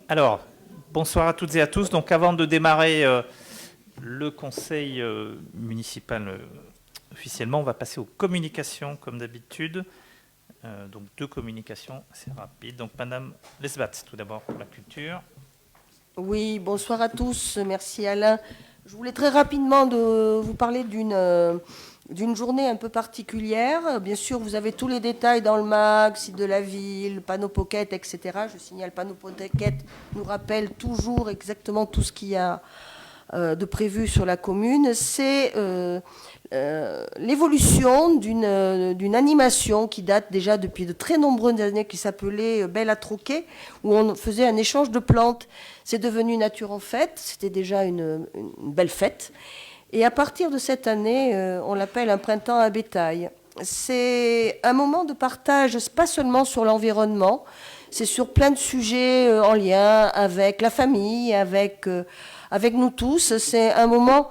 Alors, bonsoir à toutes et à tous. Donc, avant de démarrer le conseil municipal officiellement, on va passer aux communications comme d'habitude. Donc, deux communications assez rapides. Donc, Madame Lesbatz, tout d'abord pour la culture. Oui, bonsoir à tous. Merci Alain. Je voulais très rapidement vous parler d'une journée un peu particulière. Bien sûr, vous avez tous les détails dans le mag, site de la ville, panneau pocket, etc. Je signale, panneau pocket nous rappelle toujours exactement tout ce qu'il y a de prévu sur la commune. C'est l'évolution d'une animation qui date déjà depuis de très nombreuses années, qui s'appelait Belle à Troquet, où on faisait un échange de plantes. C'est devenu Nature en fête, c'était déjà une belle fête. Et à partir de cette année, on l'appelle un printemps à bétail. C'est un moment de partage, pas seulement sur l'environnement, c'est sur plein de sujets en lien avec la famille, avec nous tous. C'est un moment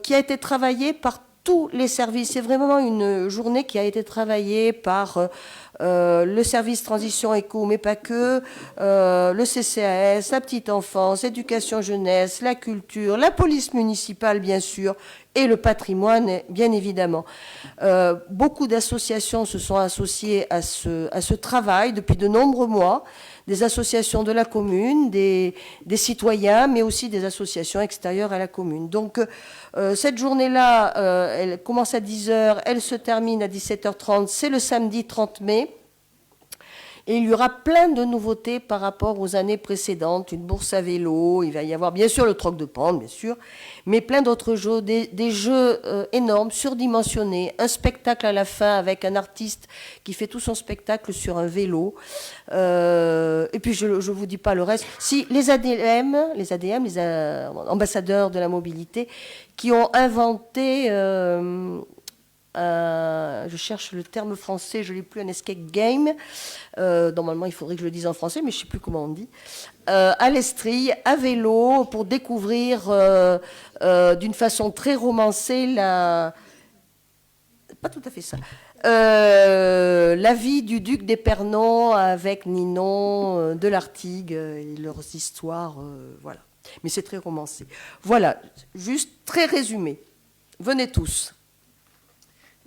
qui a été travaillé par tous les services. C'est vraiment une journée qui a été travaillée par le service transition éco, mais pas que, le CCAS, la petite enfance, l'éducation jeunesse, la culture, la police municipale bien sûr, et le patrimoine bien évidemment. Beaucoup d'associations se sont associées à ce travail depuis de nombreux mois, des associations de la commune, des citoyens, mais aussi des associations extérieures à la commune. Donc cette journée-là, elle commence à 10h, elle se termine à 17h30, c'est le samedi 30 mai. Et il y aura plein de nouveautés par rapport aux années précédentes. Une bourse à vélo, il va y avoir bien sûr le troc de pente, bien sûr, mais plein d'autres jeux, des jeux énormes, surdimensionnés, un spectacle à la fin avec un artiste qui fait tout son spectacle sur un vélo. Et puis je ne vous dis pas le reste. Si les ADM, les ambassadeurs de la mobilité, qui ont inventé... je cherche le terme français, je ne l'ai plus, un escape game. Normalement, il faudrait que je le dise en français, mais je ne sais plus comment on dit. À l'Estrie, à vélo, pour découvrir d'une façon très romancée pas tout à fait ça. La vie du duc d'Épernon avec Ninon de l'Artigue et leurs histoires, voilà. Mais c'est très romancé. Voilà, juste très résumé. Venez tous.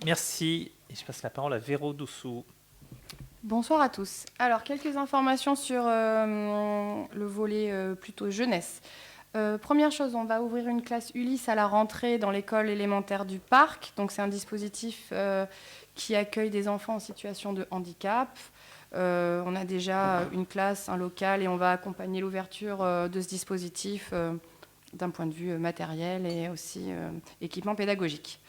Merci. Et je passe la parole à Véro Doussou. Bonsoir à tous. Alors, quelques informations sur le volet plutôt jeunesse. Première chose, on va ouvrir une classe Ulysse à la rentrée dans l'école élémentaire du Parc. Donc, c'est un dispositif qui accueille des enfants en situation de handicap. On a déjà une classe, un local, et on va accompagner l'ouverture de ce dispositif d'un point de vue matériel et aussi équipement pédagogique.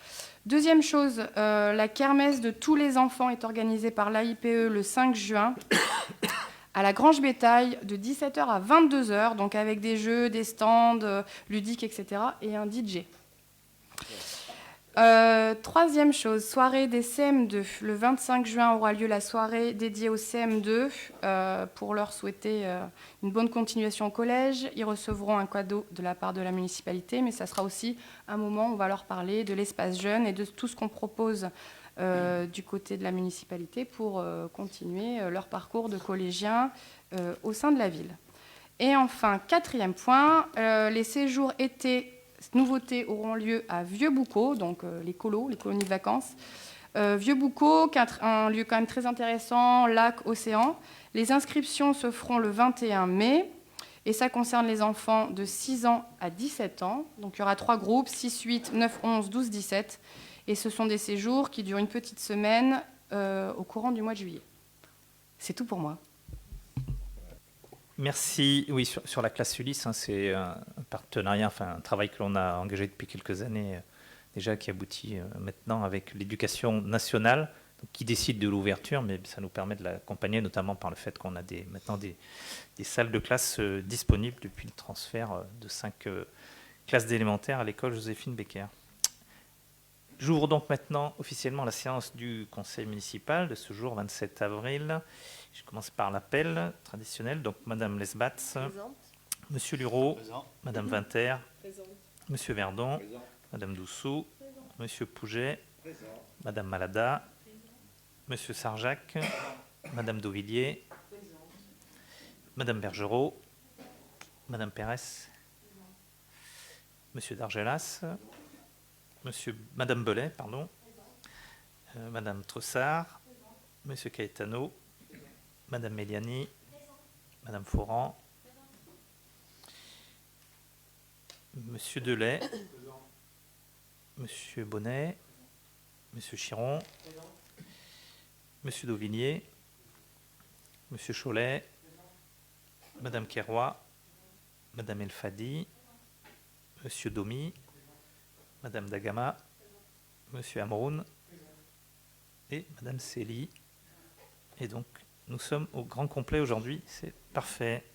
Deuxième chose, la kermesse de tous les enfants est organisée par l'AIPE le 5 juin à la Grange Bétail de 17h à 22h, donc avec des jeux, des stands ludiques, etc. et un DJ. Troisième chose, soirée des CM2. Le 25 juin aura lieu la soirée dédiée aux CM2 pour leur souhaiter une bonne continuation au collège. Ils recevront un cadeau de la part de la municipalité, mais ça sera aussi un moment où on va leur parler de l'espace jeune et de tout ce qu'on propose du côté de la municipalité pour continuer leur parcours de collégiens au sein de la ville. Et enfin, quatrième point, les séjours été nouveautés auront lieu à Vieux-Boucau, donc les colonies de vacances. Vieux-Boucau, un lieu quand même très intéressant, lac, océan. Les inscriptions se feront le 21 mai et ça concerne les enfants de 6 ans à 17 ans. Donc il y aura 3 groupes, 6, 8, 9, 11, 12, 17. Et ce sont des séjours qui durent une petite semaine au courant du mois de juillet. C'est tout pour moi. Merci. Oui, sur la classe Ulysse, c'est un partenariat, un travail que l'on a engagé depuis quelques années déjà, qui aboutit maintenant avec l'éducation nationale, donc, qui décide de l'ouverture, mais ça nous permet de l'accompagner, notamment par le fait qu'on a maintenant des salles de classe disponibles depuis le transfert de 5 classes d'élémentaire à l'école Joséphine Becker. J'ouvre donc maintenant officiellement la séance du conseil municipal de ce jour 27 avril. Je commence par l'appel traditionnel. Donc, Madame Lesbatz, Présente. Monsieur Lureau, Présent. Madame Vinter, Présente. Monsieur Verdon, Présent. Madame Doussou, Présent. Monsieur Pouget, Présent. Madame Malada, Monsieur Sarjac, Madame Dauvilliers, Madame Bergerot, Madame Pérez, Monsieur Dargelas, Madame Belay, pardon, Madame Tressard, Monsieur Caetano, Madame Méliani, Madame Foran, Monsieur Delay, Monsieur Bonnet, Monsieur Chiron, Monsieur Dauvilliers, Monsieur Cholet, Madame Keroy, Madame Elfadi, Monsieur Domi, Madame Dagama, Monsieur Amroun et Madame Célie. Et donc, nous sommes au grand complet aujourd'hui. C'est parfait.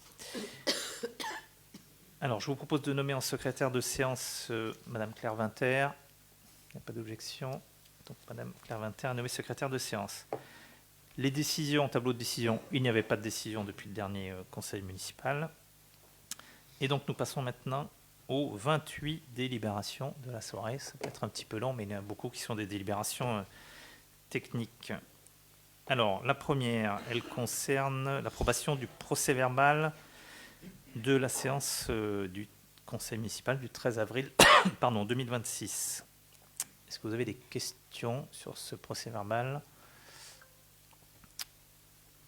Alors, je vous propose de nommer en secrétaire de séance Madame Claire Winter. Il n'y a pas d'objection. Donc, Madame Claire Winter est nommée secrétaire de séance. Les décisions, tableau de décision, il n'y avait pas de décision depuis le dernier conseil municipal. Et donc, nous passons maintenant aux 28 délibérations de la soirée. Ça peut être un petit peu long, mais il y en a beaucoup qui sont des délibérations techniques. Alors, la première, elle concerne l'approbation du procès-verbal de la séance du conseil municipal du 13 avril 2026. Est-ce que vous avez des questions sur ce procès-verbal ?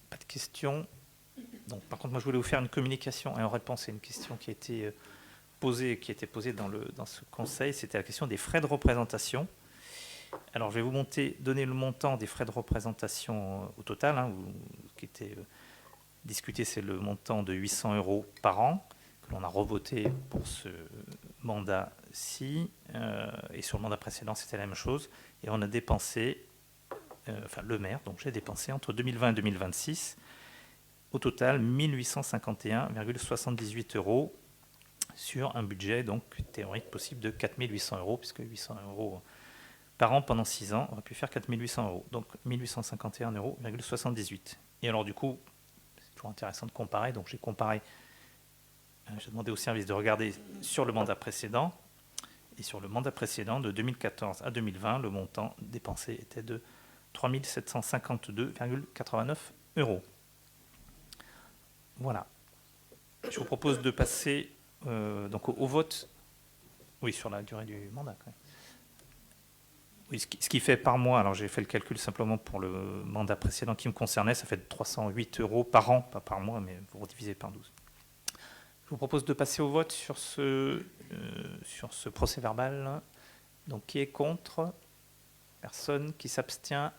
Pas de questions. Donc, par contre, moi, je voulais vous faire une communication et en réponse à une question qui a été posée dans ce conseil. C'était la question des frais de représentation. Alors, je vais vous donner le montant des frais de représentation au total. Qui était discuté, c'est le montant de 800 € par an que l'on a revoté pour ce mandat-ci. Et sur le mandat précédent, c'était la même chose. Et on a dépensé, le maire, donc j'ai dépensé entre 2020 et 2026, au total 1851,78 € sur un budget donc théorique possible de 4800 €, puisque 800 € par an pendant 6 ans, on aurait pu faire 4800 €, donc 1851,78 €. Et alors du coup, c'est toujours intéressant de comparer, donc j'ai comparé, j'ai demandé au service de regarder sur le mandat précédent, et sur le mandat précédent de 2014 à 2020, le montant dépensé était de 3752,89 €. Voilà. Je vous propose de passer donc au vote, oui, sur la durée du mandat. Quand même. Oui, ce qui fait par mois, alors j'ai fait le calcul simplement pour le mandat précédent qui me concernait, ça fait 308 € par an, pas par mois, mais vous redivisez par 12. Je vous propose de passer au vote sur ce procès-verbal. Donc, qui est contre? Personne. Qui s'abstient?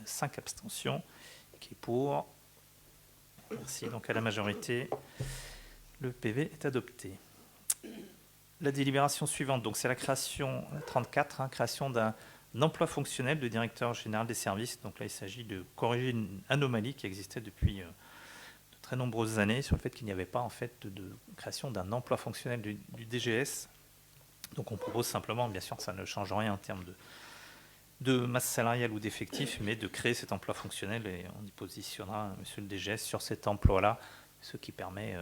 5 abstentions. Qui est pour? Merci. Donc, à la majorité, le PV est adopté. La délibération suivante, donc c'est la création 34, création d'un emploi fonctionnel de directeur général des services. Donc là, il s'agit de corriger une anomalie qui existait depuis de très nombreuses années sur le fait qu'il n'y avait pas en fait de création d'un emploi fonctionnel du DGS. Donc on propose simplement, bien sûr, ça ne change rien en termes de masse salariale ou d'effectifs, mais de créer cet emploi fonctionnel et on y positionnera monsieur le DGS sur cet emploi-là, ce qui permet,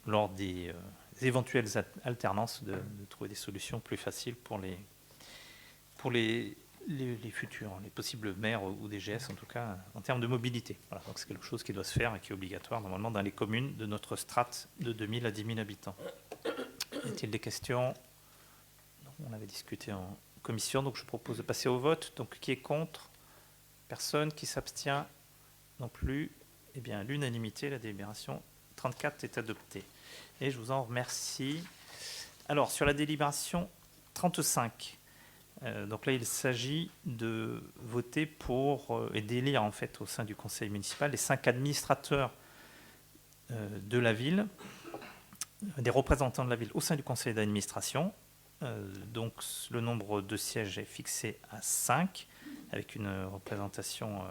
lors des éventuelles alternances, de trouver des solutions plus faciles pour les futurs, les possibles maires ou DGS, en tout cas en termes de mobilité. Voilà, donc c'est quelque chose qui doit se faire et qui est obligatoire normalement dans les communes de notre strate de 2000 à 10 000 habitants. Y a-t-il des questions? On avait discuté en commission, donc je propose de passer au vote. Donc qui est contre? Personne. Qui s'abstient? Non plus. Eh bien, à l'unanimité, la délibération 34 est adoptée. Et je vous en remercie. Alors, sur la délibération 35, donc là, il s'agit de voter pour et d'élire en fait au sein du conseil municipal les 5 administrateurs de la ville, des représentants de la ville au sein du conseil d'administration. Donc, le nombre de sièges est fixé à 5, avec une représentation,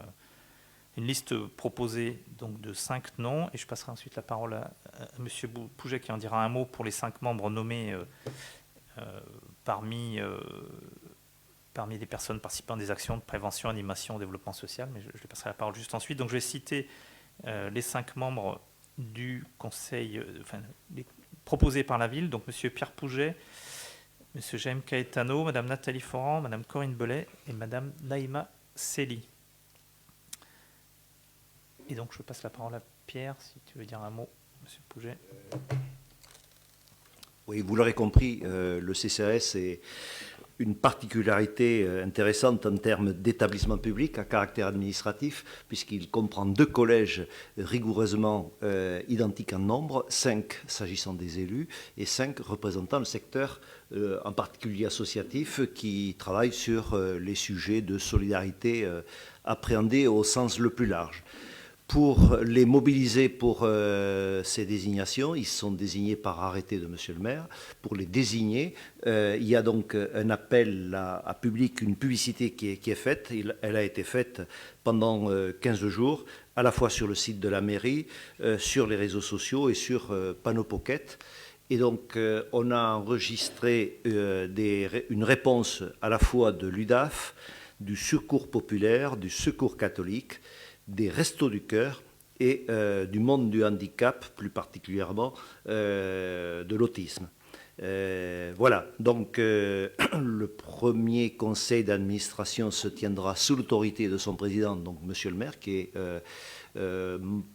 une liste proposée donc de 5 noms. Et je passerai ensuite la parole à M. Pouget qui en dira un mot pour les 5 membres nommés parmi les personnes participant à des actions de prévention, animation, développement social. Mais je lui passerai la parole juste ensuite. Donc, je vais citer les 5 membres du conseil, proposés par la ville. Donc, M. Pierre Pouget, M. Jaime Caetano, Mme Nathalie Foran, Mme Corinne Belay et Mme Naïma Célie. Et donc je passe la parole à Pierre, si tu veux dire un mot, Monsieur Pouget. Oui, vous l'aurez compris, le CCAS est une particularité intéressante en termes d'établissement public à caractère administratif, puisqu'il comprend 2 collèges rigoureusement identiques en nombre, 5 s'agissant des élus et 5 représentant le secteur en particulier associatif qui travaille sur les sujets de solidarité appréhendés au sens le plus large. Pour les mobiliser pour ces désignations, ils sont désignés par arrêté de Monsieur le maire. Pour les désigner, il y a donc un appel à public, une publicité qui est faite. Elle a été faite pendant 15 jours, à la fois sur le site de la mairie, sur les réseaux sociaux et sur Panneau Pocket. Et donc, on a enregistré une réponse à la fois de l'UDAF, du Secours populaire, du Secours catholique, des Restos du Cœur et du monde du handicap, plus particulièrement de l'autisme. Voilà, donc le premier conseil d'administration se tiendra sous l'autorité de son président, donc Monsieur le maire, qui est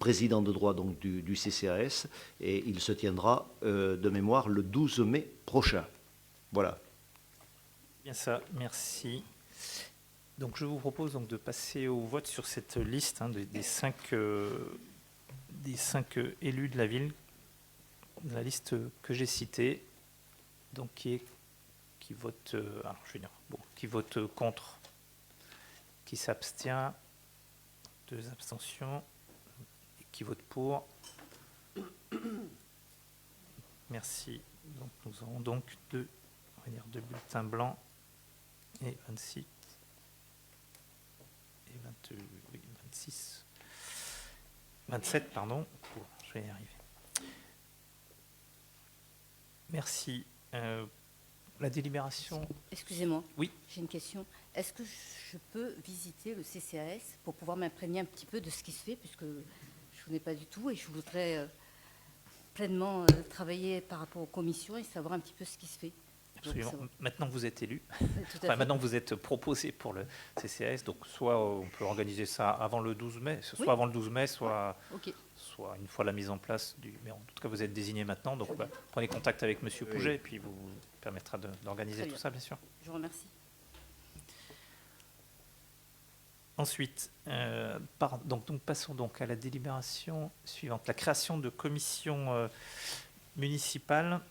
président de droit donc, du CCAS, et il se tiendra de mémoire le 12 mai prochain. Voilà. Bien ça, merci. Donc je vous propose donc de passer au vote sur cette liste des 5 élus de la ville, de la liste que j'ai citée, donc qui vote, qui vote contre, qui s'abstient, 2 abstentions, et qui vote pour. Merci. Donc nous aurons donc 2 bulletins blancs et 26. 27, pardon. Je vais y arriver. Merci. La délibération. Excusez-moi. Oui. J'ai une question. Est-ce que je peux visiter le CCAS pour pouvoir m'imprégner un petit peu de ce qui se fait, puisque je ne connais pas du tout et je voudrais pleinement travailler par rapport aux commissions et savoir un petit peu ce qui se fait. Absolument. Maintenant que vous êtes élu, Maintenant que vous êtes proposé pour le CCAS, donc soit on peut organiser ça avant le 12 mai, soit oui. avant le 12 mai, soit, okay. soit une fois la mise en place du... Mais en tout cas, vous êtes désigné maintenant, donc prenez contact avec Monsieur Pouget et puis vous permettra d'organiser tout ça, bien sûr. Je vous remercie. Ensuite, donc passons donc à la délibération suivante, la création de commissions municipales.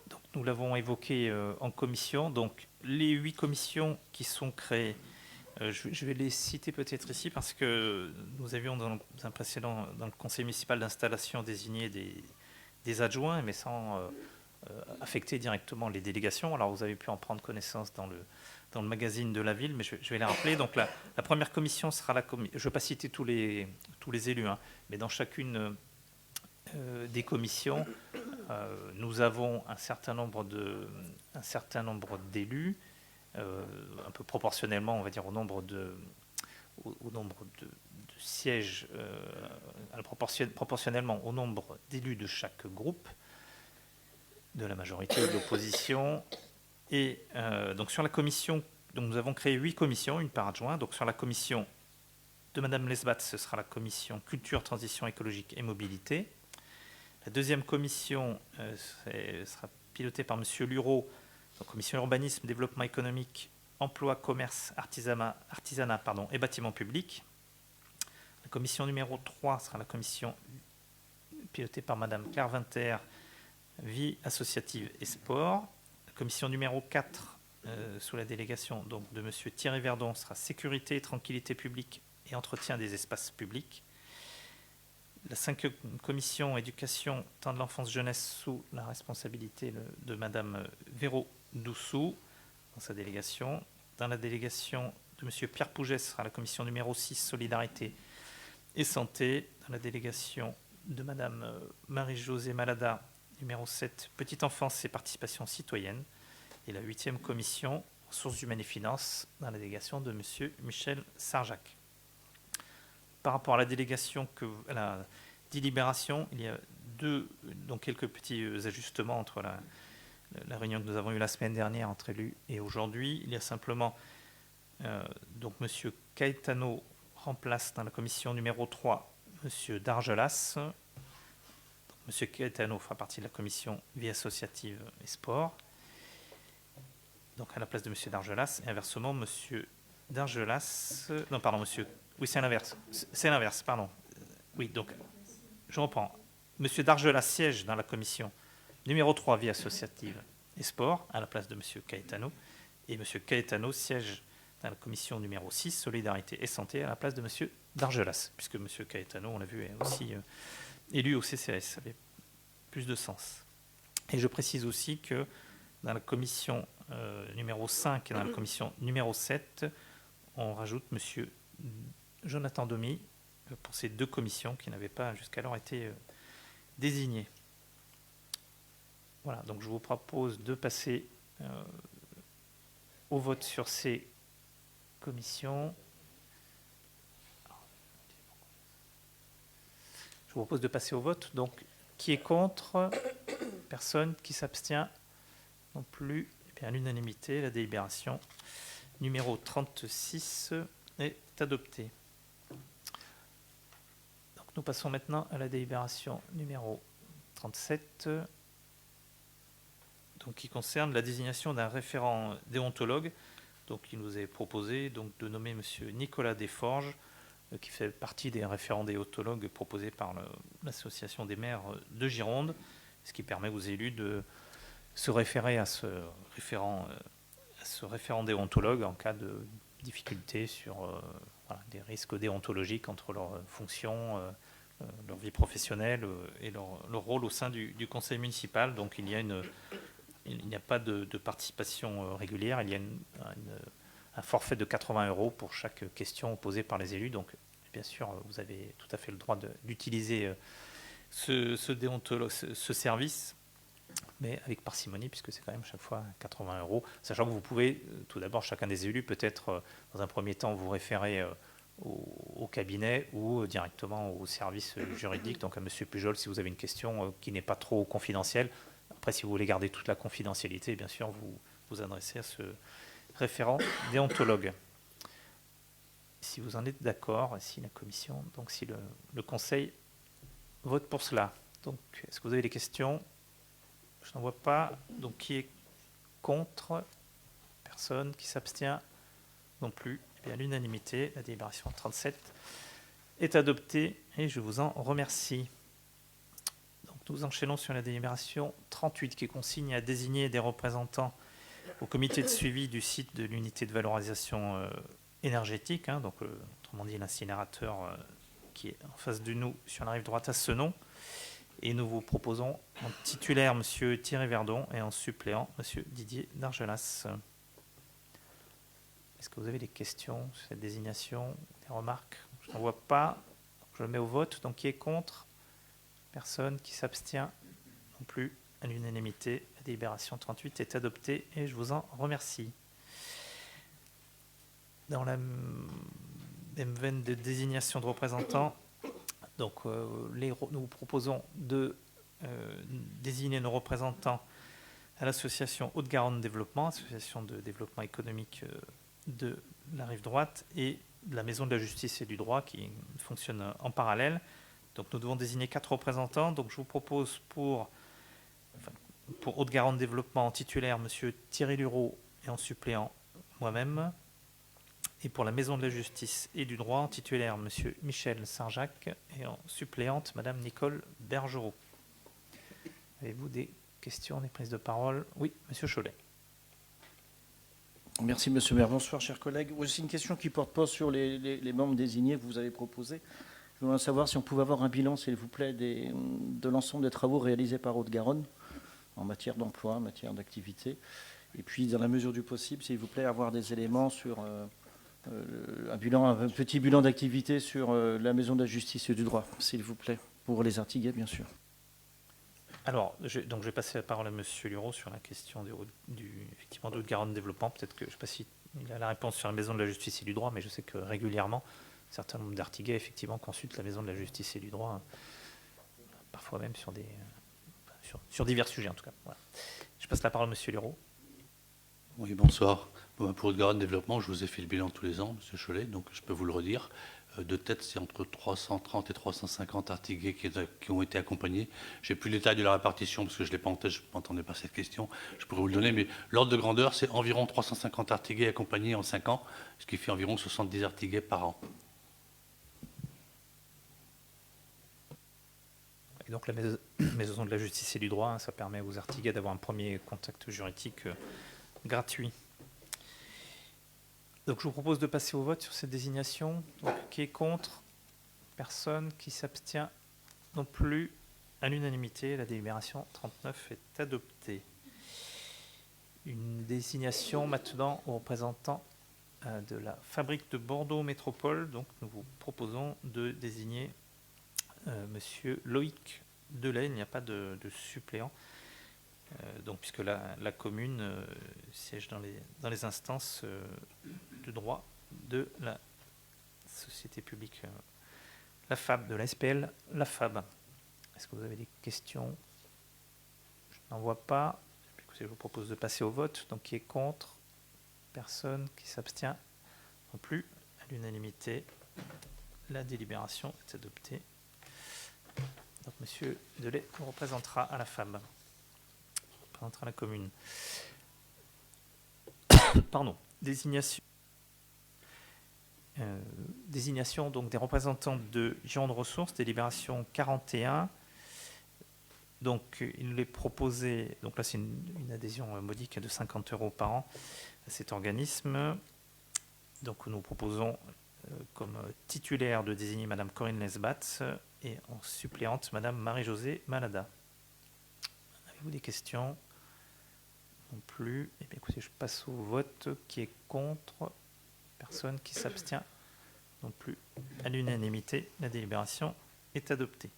Donc, nous l'avons évoqué en commission. Donc, les 8 commissions qui sont créées, je vais les citer peut-être ici parce que nous avions dans le conseil municipal d'installation désigné des adjoints, mais sans affecter directement les délégations. Alors, vous avez pu en prendre connaissance dans le magazine de la ville, mais je vais les rappeler. Donc, la première commission sera la commission. Je ne vais pas citer tous les élus, mais dans chacune des commissions, nous avons un certain nombre d'élus, un peu proportionnellement, on va dire, au nombre de sièges, proportionnellement au nombre d'élus de chaque groupe, de la majorité ou de l'opposition. Et donc sur la commission, donc nous avons créé 8 commissions, une par adjoint. Donc sur la commission de Madame Lesbat, ce sera la commission Culture, Transition écologique et Mobilité. La deuxième commission sera pilotée par Monsieur Lureau, donc commission Urbanisme, Développement économique, Emploi, Commerce, Artisanat et Bâtiments publics. La commission numéro 3 sera la commission pilotée par Madame Claire Winter, Vie associative et sport. La commission numéro 4, sous la délégation donc, de Monsieur Thierry Verdon, sera Sécurité, Tranquillité publique et Entretien des espaces publics. La 5e commission éducation, temps de l'enfance jeunesse sous la responsabilité de Madame Véro Doussou dans sa délégation. Dans la délégation de Monsieur Pierre Pouget sera la commission numéro 6 solidarité et santé. Dans la délégation de Madame Marie-Josée Malada numéro 7 petite enfance et participation citoyenne. Et la 8e commission ressources humaines et finances dans la délégation de Monsieur Michel Sarjac. Par rapport à la délégation, à la délibération, il y a quelques petits ajustements entre la réunion que nous avons eue la semaine dernière entre élus et aujourd'hui. Il y a simplement donc Monsieur Caetano remplace dans la commission numéro 3 M. Dargelas. M. Caetano fera partie de la commission vie associative et sport. Donc à la place de M. Dargelas, et inversement, M. Dargelas... Non, pardon, monsieur... Oui, c'est l'inverse. C'est l'inverse, pardon. Oui, donc, je reprends. M. Dargelas siège dans la commission numéro 3 vie associative et sport, à la place de M. Caetano. Et M. Caetano siège dans la commission numéro 6, solidarité et santé, à la place de M. Dargelas, puisque M. Caetano, on l'a vu, est aussi élu au CCAS. Ça avait plus de sens. Et je précise aussi que dans la commission numéro 5 et dans la commission numéro 7, on rajoute M. Jonathan Domy pour ces 2 commissions qui n'avaient pas jusqu'alors été désignées. Voilà, donc je vous propose de passer au vote sur ces commissions. Je vous propose de passer au vote. Donc, qui est contre? Personne. Qui s'abstient? Non plus. Et bien, à l'unanimité, la délibération numéro 36 est adoptée. Donc, nous passons maintenant à la délibération numéro 37, donc, qui concerne la désignation d'un référent déontologue. Donc, il nous est proposé donc, de nommer M. Nicolas Desforges, qui fait partie des référents déontologues proposés par l'Association des maires de Gironde, ce qui permet aux élus de se référer à ce référent déontologue en cas de difficulté sur voilà, des risques déontologiques entre leurs fonctions, leur vie professionnelle et leur rôle au sein du conseil municipal. Donc il n'y a pas de participation régulière, il y a un forfait de 80 € pour chaque question posée par les élus. Donc, bien sûr, vous avez tout à fait le droit d'utiliser ce service, mais avec parcimonie, puisque c'est quand même chaque fois 80 €. Sachant que vous pouvez, tout d'abord, chacun des élus, peut-être, dans un premier temps, vous référer au cabinet ou directement au service juridique. Donc, à M. Pujol, si vous avez une question qui n'est pas trop confidentielle. Après, si vous voulez garder toute la confidentialité, bien sûr, vous vous adressez à ce référent déontologue. Si vous en êtes d'accord, si la commission, donc si le conseil vote pour cela. Donc, est-ce que vous avez des questions? Je n'en vois pas. Donc, qui est contre? Personne. Qui s'abstient? Non plus. Eh bien, à l'unanimité, la délibération 37 est adoptée et je vous en remercie. Donc, nous enchaînons sur la délibération 38 qui consigne à désigner des représentants au comité de suivi du site de l'unité de valorisation énergétique, donc autrement dit l'incinérateur qui est en face de nous sur la rive droite à Senon. Et nous vous proposons en titulaire M. Thierry Verdon et en suppléant M. Didier Dargelas. Est-ce que vous avez des questions sur cette désignation, des remarques? Je n'en vois pas. Je le mets au vote. Donc qui est contre? Personne. Qui s'abstient? Non plus. À l'unanimité, la délibération 38 est adoptée et je vous en remercie. Dans la même veine de désignation de représentants, donc, nous vous proposons de désigner nos représentants à l'association Haute-Garonne Développement, association de développement économique de la rive droite, et de la Maison de la Justice et du Droit qui fonctionne en parallèle. Donc nous devons désigner 4 représentants. Donc je vous propose pour Haute-Garonne Développement en titulaire M. Thierry Lureau et en suppléant moi-même. Et pour la Maison de la Justice et du Droit, en titulaire M. Michel Sarjac et en suppléante Mme Nicole Bergerot. Avez-vous des questions, des prises de parole? Oui, M. Cholet. Merci, M. le maire. Bonsoir, chers collègues. C'est une question qui porte pas sur les membres désignés que vous avez proposés. Je voudrais savoir si on pouvait avoir un bilan, s'il vous plaît, de l'ensemble des travaux réalisés par Haute-Garonne en matière d'emploi, en matière d'activité. Et puis, dans la mesure du possible, s'il vous plaît, avoir des éléments sur un petit bilan d'activité sur la Maison de la Justice et du Droit, s'il vous plaît, pour les Artiguais, bien sûr. Alors, je vais passer la parole à M. Lureau sur la question effectivement, de Haute-Garonne Développement. Peut-être que, je ne sais pas s'il a la réponse sur la Maison de la Justice et du Droit, mais je sais que régulièrement, un certain nombre d'Artiguais, effectivement, consultent la Maison de la Justice et du Droit, parfois même sur divers sujets, en tout cas. Voilà. Je passe la parole à M. Lureau. Oui, bonsoir. Pour Haute-Garonne Développement, je vous ai fait le bilan tous les ans, M. Cholet, donc je peux vous le redire. De tête, c'est entre 330 et 350 artigués qui ont été accompagnés. Je n'ai plus les tailles de la répartition parce que je ne l'ai pas en tête, je ne m'entendais pas cette question. Je pourrais vous le donner, mais l'ordre de grandeur, c'est environ 350 artigués accompagnés en 5 ans, ce qui fait environ 70 artigués par an. Et donc la maison de la justice et du droit, ça permet aux artigués d'avoir un premier contact juridique gratuit. Donc je vous propose de passer au vote sur cette désignation. Donc, qui est contre? Personne. Qui s'abstient? Non plus. À l'unanimité, la délibération 39 est adoptée. Une désignation maintenant aux représentants de la fabrique de Bordeaux Métropole. Donc nous vous proposons de désigner Monsieur Loïc Delay. Il n'y a pas de suppléant. Donc, puisque la commune siège dans les instances de droit de la société publique, la FAB, de la SPL, la FAB. Est-ce que vous avez des questions? Je n'en vois pas. Je vous propose de passer au vote. Donc, qui est contre? Personne. Qui s'abstient? Non plus. À l'unanimité, la délibération est adoptée. Donc, Monsieur Delay vous représentera à la FAB. Représentera la commune. Pardon. Désignation donc des représentants de Gironde Ressources, délibération 41. Donc il nous est proposé, donc là c'est une adhésion modique de 50 € par an à cet organisme. Donc nous proposons comme titulaire de désigner Madame Corinne Lesbat et en suppléante Madame Marie-Josée Malada. Avez-vous des questions? Non plus. Eh bien, écoutez, je passe au vote. Qui est contre? Personne. Qui s'abstient? Non plus. À l'unanimité, la délibération est adoptée.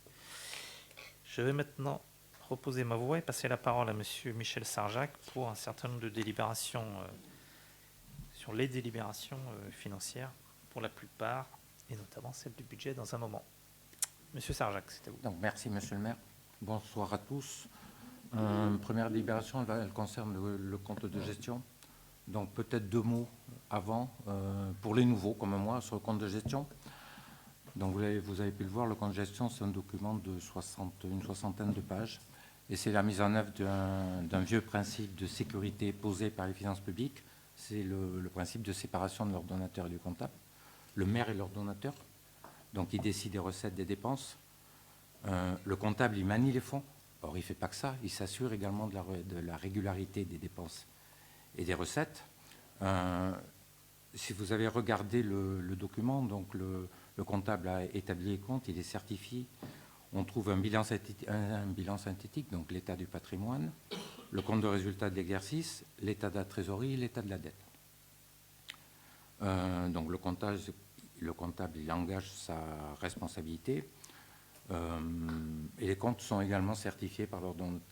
Je vais maintenant reposer ma voix et passer la parole à Monsieur Michel Sarjac pour un certain nombre de délibérations sur les délibérations financières pour la plupart, et notamment celle du budget dans un moment. Monsieur Sarjac, c'est à vous. Donc, merci, Monsieur le maire. Bonsoir à tous. Première délibération, elle concerne le compte de gestion. Donc peut-être 2 mots avant, pour les nouveaux comme moi, sur le compte de gestion. Donc vous avez pu le voir, le compte de gestion, c'est un document de une soixantaine de pages. Et c'est la mise en œuvre d'un vieux principe de sécurité posé par les finances publiques. C'est le principe de séparation de l'ordonnateur et du comptable. Le maire est l'ordonnateur, donc il décide des recettes, des dépenses. Le comptable, il manie les fonds. Or, il ne fait pas que ça, il s'assure également de la régularité des dépenses et des recettes. Si vous avez regardé le document, donc le comptable a établi les comptes, il est certifié. On trouve un bilan synthétique, donc l'état du patrimoine, le compte de résultat de l'exercice, l'état de la trésorerie et l'état de la dette. Donc le comptable, il engage sa responsabilité. Et les comptes sont également certifiés par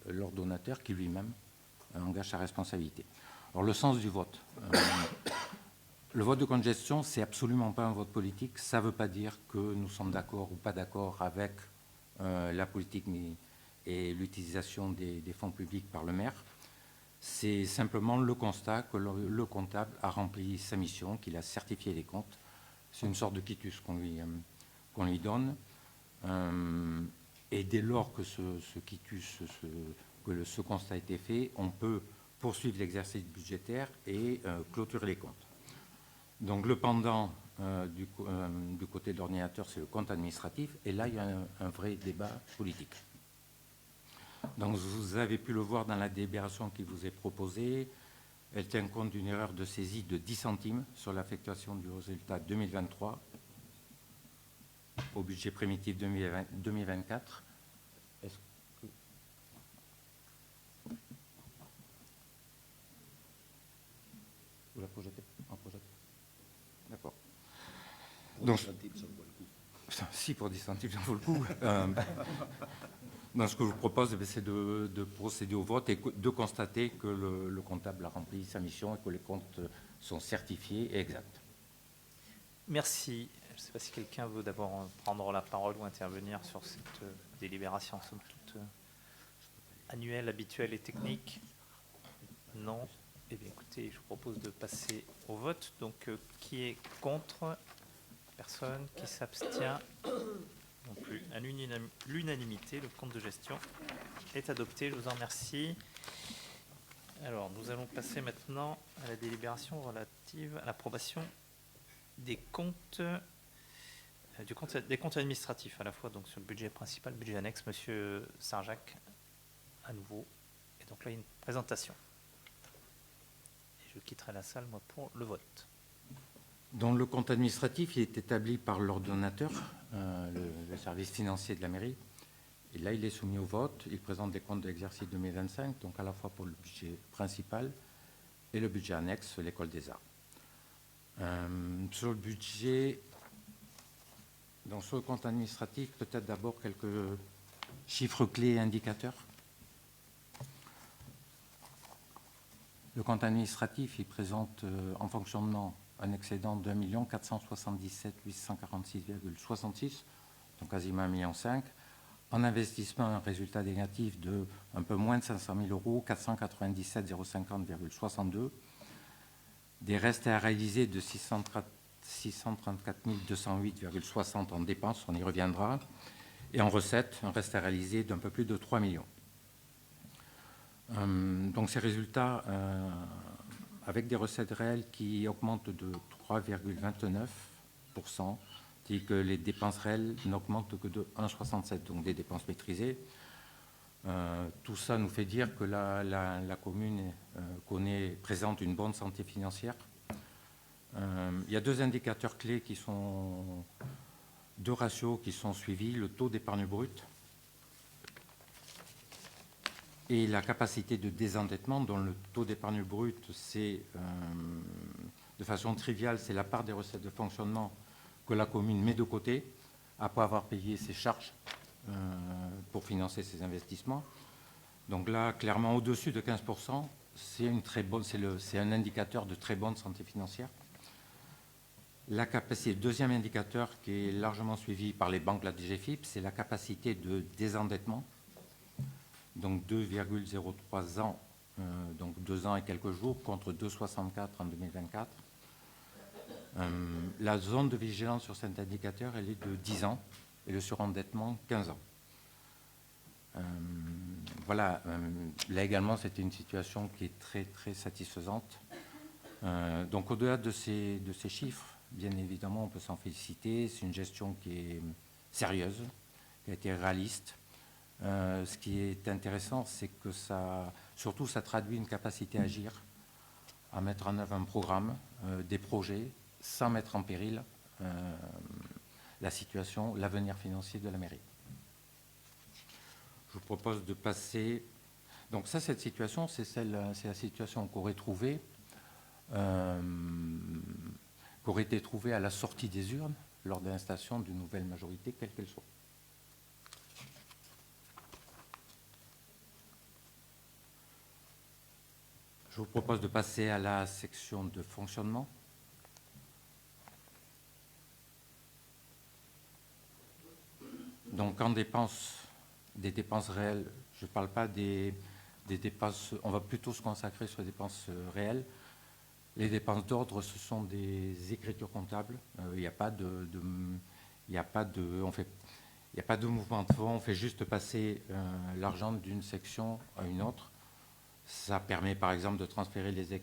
l'ordonnateur qui lui-même engage sa responsabilité. Alors le sens du vote. Le vote de compte de gestion, c'est absolument pas un vote politique. Ça ne veut pas dire que nous sommes d'accord ou pas d'accord avec la politique et l'utilisation des fonds publics par le maire. C'est simplement le constat que le comptable a rempli sa mission, qu'il a certifié les comptes. C'est une sorte de quitus qu'on lui donne. Et dès lors que ce quitus, ce constat a été fait, on peut poursuivre l'exercice budgétaire et clôturer les comptes. Donc le pendant du côté de l'ordinateur, c'est le compte administratif, et là il y a un vrai débat politique. Donc vous avez pu le voir dans la délibération qui vous est proposée. Elle tient compte d'une erreur de saisie de 10 centimes sur l'affectation du résultat 2023 au budget primitif 2024. Est-ce que... Vous la projetez? D'accord. Donc, si, pour 10 centimes, ça vaut le coup. Donc, ce que je vous propose, c'est de procéder au vote et de constater que le comptable a rempli sa mission et que les comptes sont certifiés et exacts. Merci. Je ne sais pas si quelqu'un veut d'abord prendre la parole ou intervenir sur cette délibération, somme toute annuelle, habituelle et technique. Non. Eh bien, écoutez, je vous propose de passer au vote. Donc, qui est contre? Personne. Qui s'abstient? Non plus. À l'unanimité, le compte de gestion est adopté. Je vous en remercie. Alors, nous allons passer maintenant à la délibération relative à l'approbation des comptes, des comptes administratifs, à la fois donc sur le budget principal, budget annexe. Monsieur Sarjac, à nouveau. Et donc là, il y a une présentation. Et je quitterai la salle, moi, pour le vote. Dans le compte administratif, il est établi par l'ordonnateur, le service financier de la mairie. Et là, il est soumis au vote. Il présente des comptes de l'exercice 2025, donc à la fois pour le budget principal et le budget annexe, l'école des arts. Sur le budget, donc sur le compte administratif, peut-être d'abord quelques chiffres clés et indicateurs. Le compte administratif, il présente en fonctionnement un excédent de 1 477 846,66, donc quasiment 1,5 million. En investissement, un résultat négatif de un peu moins de 500 000 euros, 497 050,62. Des restes à réaliser de 634 208,60 en dépenses, on y reviendra. Et en recettes, un reste à réaliser d'un peu plus de 3 millions. Donc ces résultats, avec des recettes réelles qui augmentent de 3,29%, tandis que les dépenses réelles n'augmentent que de 1,67%, donc des dépenses maîtrisées. Tout ça nous fait dire que la commune présente une bonne santé financière. Il y a deux indicateurs clés deux ratios qui sont suivis, le taux d'épargne brute et la capacité de désendettement, dont le taux d'épargne brute, c'est, de façon triviale, c'est la part des recettes de fonctionnement que la commune met de côté après avoir payé ses charges pour financer ses investissements. Donc là, clairement, au-dessus de 15%, c'est un indicateur de très bonne santé financière. La capacité, le deuxième indicateur qui est largement suivi par les banques, la DGFiP, c'est la capacité de désendettement. Donc 2,03 ans, donc 2 ans et quelques jours, contre 2,64 en 2024. La zone de vigilance sur cet indicateur, elle est de 10 ans et le surendettement 15 ans. Voilà, là également, c'était une situation qui est très, très satisfaisante. Donc au-delà de ces chiffres, bien évidemment, on peut s'en féliciter. C'est une gestion qui est sérieuse, qui a été réaliste. Ce qui est intéressant, c'est que ça traduit une capacité à agir, à mettre en œuvre un programme, des projets, sans mettre en péril la situation, l'avenir financier de la mairie. Je vous propose de passer. Donc ça, cette situation, c'est la situation qu'aurait été trouvée à la sortie des urnes lors de l'installation d'une nouvelle majorité, quelle qu'elle soit. Je vous propose de passer à la section de fonctionnement. Donc en des dépenses réelles, je ne parle pas des dépenses, on va plutôt se consacrer sur les dépenses réelles. Les dépenses d'ordre, ce sont des écritures comptables. Il n'y a pas de mouvement de fonds, on fait juste passer l'argent d'une section à une autre. Ça permet par exemple de transférer les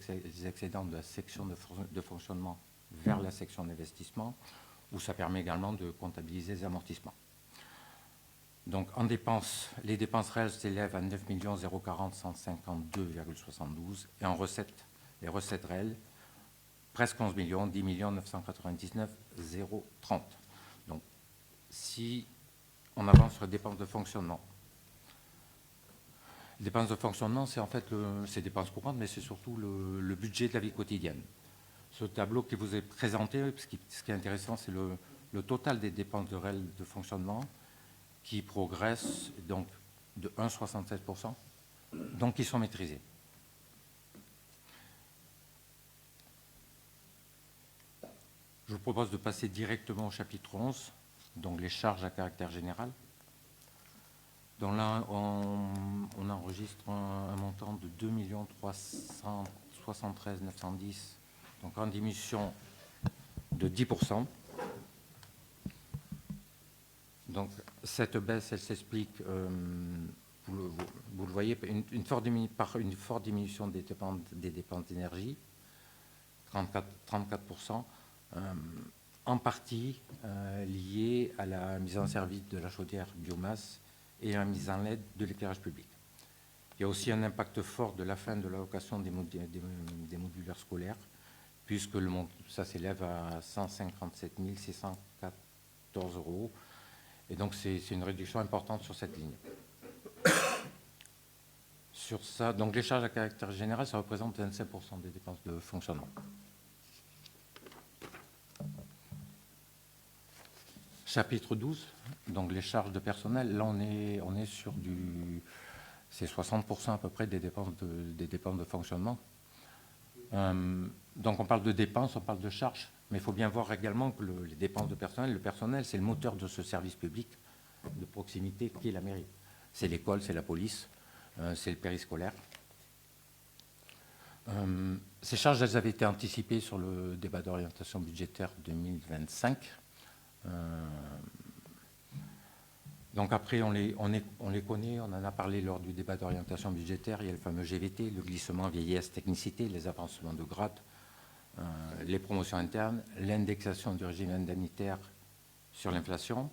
excédents de la section de fonctionnement vers la section d'investissement, ou ça permet également de comptabiliser les amortissements. Donc en dépenses, les dépenses réelles s'élèvent à 9 040 152,72 et en recettes, les recettes réelles, presque 11 millions, 10 999,030. Donc si on avance sur les dépenses de fonctionnement, les dépenses de fonctionnement, c'est en fait ces dépenses courantes, mais c'est surtout le budget de la vie quotidienne. Ce tableau qui vous est présenté, ce qui est intéressant, c'est le total des dépenses réelles de fonctionnement qui progressent donc de 1,67%, donc qui sont maîtrisés. Je vous propose de passer directement au chapitre 11, donc les charges à caractère général. Donc là, on enregistre un montant de 2 373 910, donc en diminution de 10%. Donc, cette baisse, elle s'explique, vous le voyez, par une forte diminution des dépenses d'énergie, 34%, en partie liée à la mise en service de la chaudière biomasse et à la mise en LED de l'éclairage public. Il y a aussi un impact fort de la fin de l'allocation des modulaires scolaires, puisque ça s'élève à 157 614 €. Et donc, c'est une réduction importante sur cette ligne. Sur ça, donc les charges à caractère général, ça représente 25% des dépenses de fonctionnement. Chapitre 12, donc les charges de personnel. Là, on est sur c'est 60% à peu près des dépenses de fonctionnement. Donc, on parle de dépenses, on parle de charges. Mais il faut bien voir également que les dépenses de personnel, le personnel, c'est le moteur de ce service public de proximité qui est la mairie. C'est l'école, c'est la police, c'est le périscolaire. Ces charges, elles avaient été anticipées sur le débat d'orientation budgétaire 2025. Donc après, on les connaît, on en a parlé lors du débat d'orientation budgétaire. Il y a le fameux GVT, le glissement vieillesse technicité, les avancements de grade, les promotions internes, l'indexation du régime indemnitaire sur l'inflation.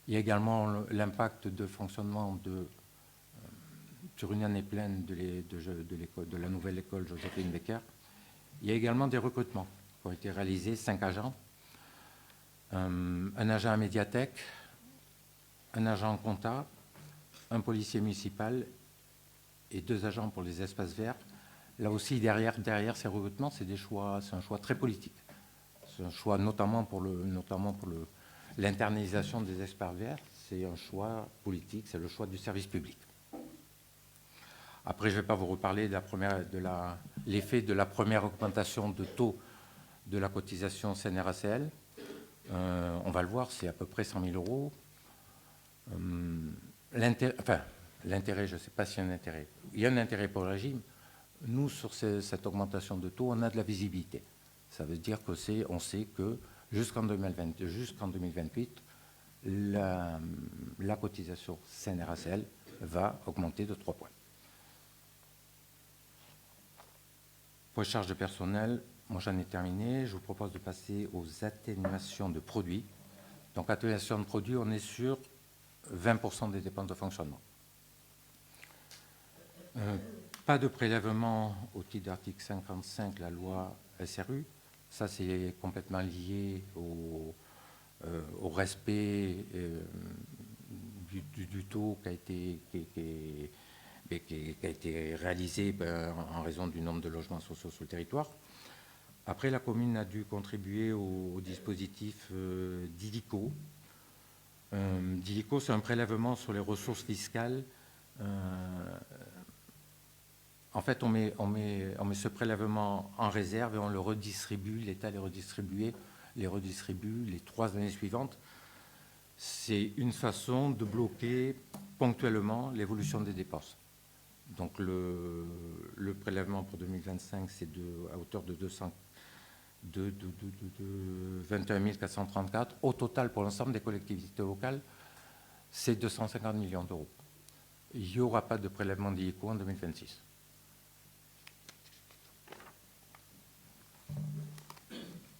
Il y a également l'impact de fonctionnement sur une année pleine de la nouvelle école Joséphine Becker. Il y a également des recrutements qui ont été réalisés, 5 agents, un agent à médiathèque, un agent en compta, un policier municipal et 2 agents pour les espaces verts. Là aussi, derrière ces recrutements, c'est un choix très politique. C'est un choix notamment pour l'internalisation des experts verts. C'est un choix politique, c'est le choix du service public. Après, je ne vais pas vous reparler de l'effet de la première augmentation de taux de la cotisation CNRACL. On va le voir, c'est à peu près 100 000 €. L'intérêt, je ne sais pas s'il y a un intérêt. Il y a un intérêt pour le régime. Nous, sur cette augmentation de taux, on a de la visibilité. Ça veut dire qu'on sait que jusqu'en 2028, la cotisation CNRACL va augmenter de 3 points. Pour les charges de personnel, moi j'en ai terminé. Je vous propose de passer aux atténuations de produits. Donc, atténuation de produits, on est sur 20% des dépenses de fonctionnement. Pas de prélèvement au titre d'article 55 de la loi SRU. Ça, c'est complètement lié au respect du taux qui a été réalisé en raison du nombre de logements sociaux sur le territoire. Après, la commune a dû contribuer au dispositif d'ILICO. D'ILICO, c'est un prélèvement sur les ressources fiscales. En fait, on met ce prélèvement en réserve et on le redistribue. L'État les redistribue les 3 années suivantes. C'est une façon de bloquer ponctuellement l'évolution des dépenses. Donc, le prélèvement pour 2025, c'est à hauteur de 21 434. Au total, pour l'ensemble des collectivités locales, c'est 250 millions d'euros. Il n'y aura pas de prélèvement d'ILICO en 2026.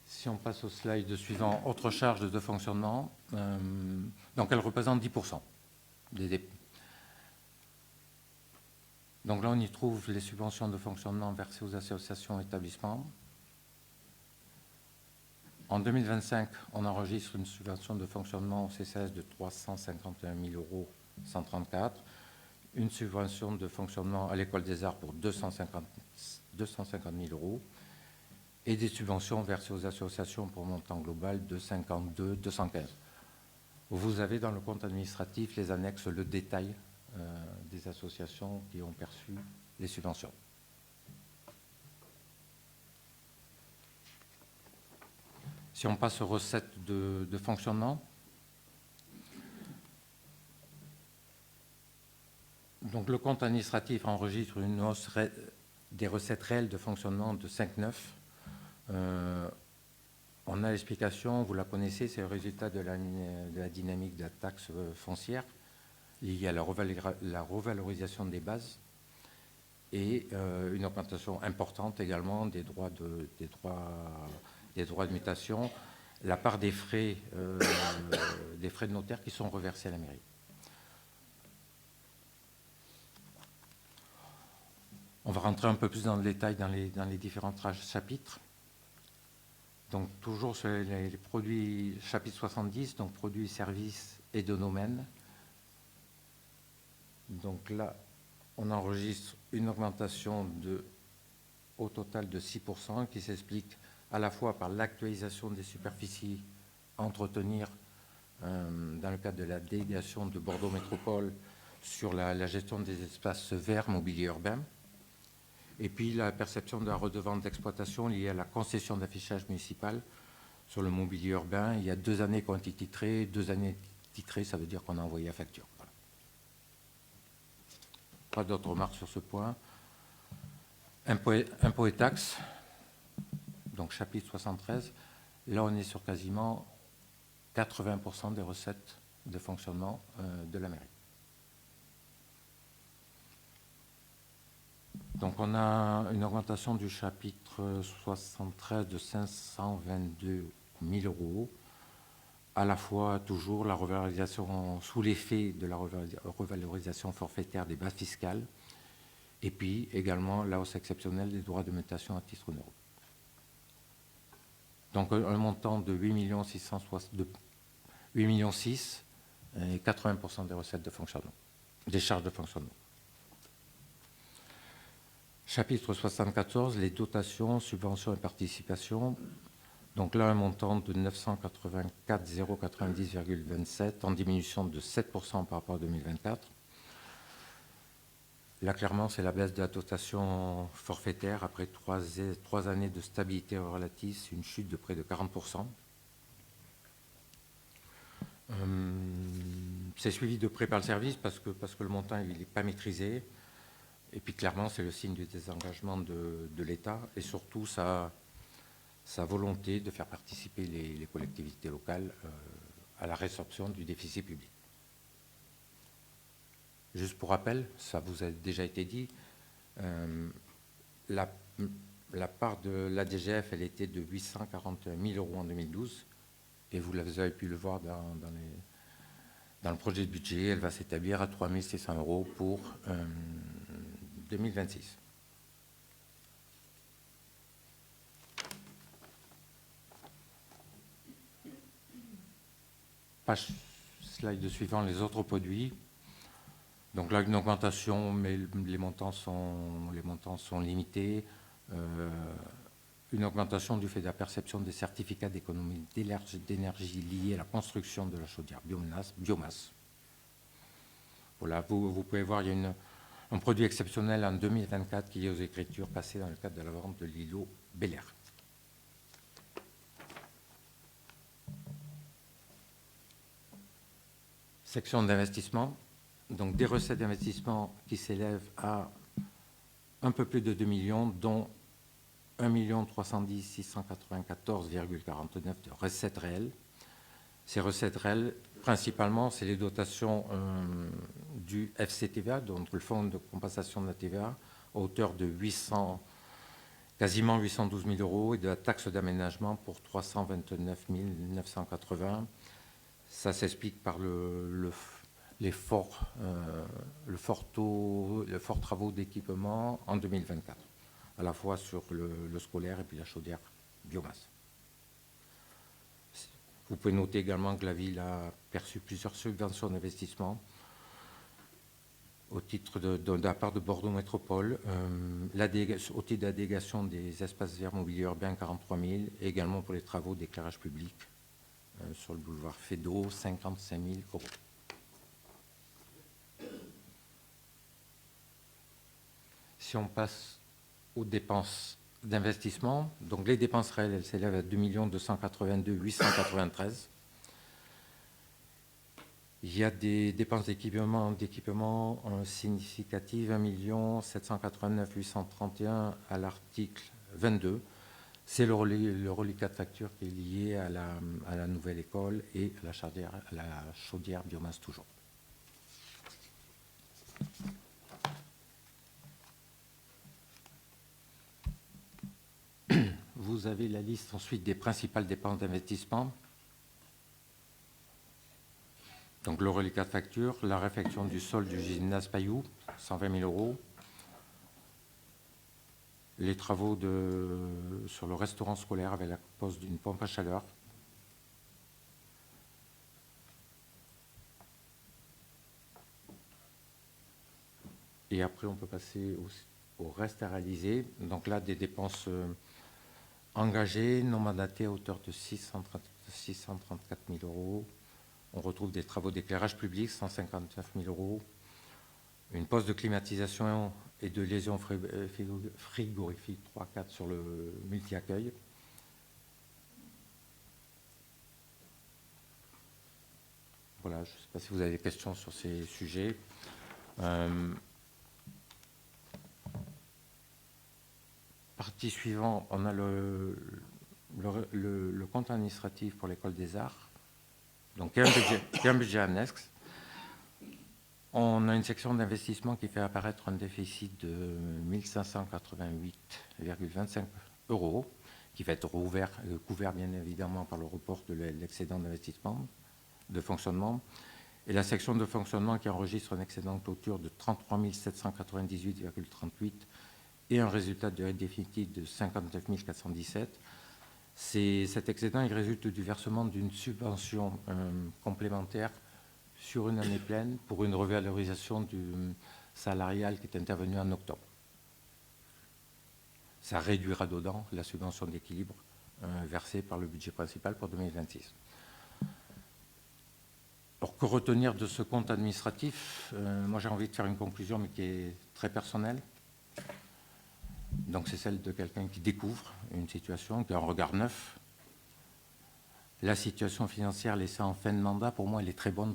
Si on passe au slide suivant, autres charges de fonctionnement, donc elles représentent 10% des dépenses. Donc là, on y trouve les subventions de fonctionnement versées aux associations et établissements. En 2025, on enregistre une subvention de fonctionnement au CCAS de 351 134 €, une subvention de fonctionnement à l'École des Arts pour 250 000 € et des subventions versées aux associations pour un montant global de 52 215 €. Vous avez dans le compte administratif les annexes, le détail des associations qui ont perçu les subventions. Si on passe aux recettes de fonctionnement, donc le compte administratif enregistre une hausse des recettes réelles de fonctionnement de 5,9. On a l'explication, vous la connaissez, c'est le résultat de la dynamique de la taxe foncière liée à la revalorisation des bases et une augmentation importante également des droits de mutation, la part des frais de notaire qui sont reversés à la mairie. On va rentrer un peu plus dans le détail dans les différents chapitres. Donc toujours sur les produits, chapitre 70, donc produits, services et de domaines. Donc là, on enregistre une augmentation au total de 6% qui s'explique à la fois par l'actualisation des superficies à entretenir dans le cadre de la délégation de Bordeaux Métropole sur la gestion des espaces verts mobilier urbain, et puis la perception de la redevance d'exploitation liée à la concession d'affichage municipal sur le mobilier urbain. Il y a 2 années qui ont été titrées. 2 années titrées, ça veut dire qu'on a envoyé la facture. Voilà. Pas d'autres remarques sur ce point. Impôts et taxes, donc chapitre 73. Là, on est sur quasiment 80% des recettes de fonctionnement de la mairie. Donc on a une augmentation du chapitre 73 de 522 000 €, à la fois toujours la revalorisation sous l'effet de la revalorisation forfaitaire des bases fiscales, et puis également la hausse exceptionnelle des droits de mutation à titre onéreux. Donc un montant de 8 millions 6 et 80% des recettes de fonctionnement, des charges de fonctionnement. Chapitre 74, les dotations, subventions et participations. Donc là, un montant de 984 090,27 en diminution de 7% par rapport à 2024. Là, clairement, c'est la baisse de la dotation forfaitaire après 3 années de stabilité relative, une chute de près de 40%. C'est suivi de près par le service parce que le montant n'est pas maîtrisé. Et puis clairement, c'est le signe du désengagement de l'État et surtout sa volonté de faire participer les collectivités locales à la résorption du déficit public. Juste pour rappel, ça vous a déjà été dit, la part de la DGF, elle était de 841 000 € en 2012 et vous avez pu le voir dans le projet de budget, elle va s'établir à 3 600 € pour 2026. Page slide suivant, les autres produits. Donc là, une augmentation, mais les montants sont limités. Une augmentation du fait de la perception des certificats d'économie d'énergie liés à la construction de la chaudière biomasse. Voilà, vous pouvez voir, il y a un produit exceptionnel en 2024 qui est aux écritures passées dans le cadre de la vente de l'îlot Bel Air. Section d'investissement. Donc des recettes d'investissement qui s'élèvent à un peu plus de 2 millions, dont 1 310 694,49 de recettes réelles. Ces recettes réelles, principalement, c'est les dotations du FCTVA, donc le Fonds de compensation de la TVA, à hauteur de quasiment 812 000 € et de la taxe d'aménagement pour 329 980. Ça s'explique par les forts travaux d'équipement en 2024, à la fois sur le scolaire et puis la chaudière biomasse. Vous pouvez noter également que la ville a perçu plusieurs subventions d'investissement au titre de la part de Bordeaux Métropole, au titre de la délégation des espaces verts mobilier urbain 43 000, et également pour les travaux d'éclairage public sur le boulevard Feydeau, 55 000 €. Si on passe aux dépenses d'investissement, donc les dépenses réelles, elles s'élèvent à 2 282 893. Il y a des dépenses d'équipement significatives, 1 789 831 à l'article 22. C'est le reliquat de facture qui est lié à la nouvelle école et à la chaudière biomasse toujours. Vous avez la liste ensuite des principales dépenses d'investissement. Donc le reliquat de facture, la réfection du sol du gymnase Payou, 120 000 €. Les travaux sur le restaurant scolaire avec la pose d'une pompe à chaleur. Et après, on peut passer au reste à réaliser. Donc là, des dépenses engagées, non mandatées à hauteur de 634 000 €. On retrouve des travaux d'éclairage public, 159 000 €. Une poste de climatisation et de liaison frigorifique 3-4 sur le multi-accueil. Voilà, je ne sais pas si vous avez des questions sur ces sujets. Partie suivante, on a le compte administratif pour l'école des arts. Donc, il y a un budget annexe. On a une section d'investissement qui fait apparaître un déficit de 1 588,25 €, qui va être couvert bien évidemment par le report de l'excédent d'investissement, de fonctionnement. Et la section de fonctionnement qui enregistre un excédent de clôture de 33 798,38 et un résultat de déficit de 59 417. Cet excédent, il résulte du versement d'une subvention complémentaire sur une année pleine pour une revalorisation du salarial qui est intervenue en octobre. Ça réduira dedans la subvention d'équilibre versée par le budget principal pour 2026. Alors, que retenir de ce compte administratif? Moi, j'ai envie de faire une conclusion, mais qui est très personnelle. Donc, c'est celle de quelqu'un qui découvre une situation, qui a un regard neuf. La situation financière laissée en fin de mandat, pour moi, elle est très bonne,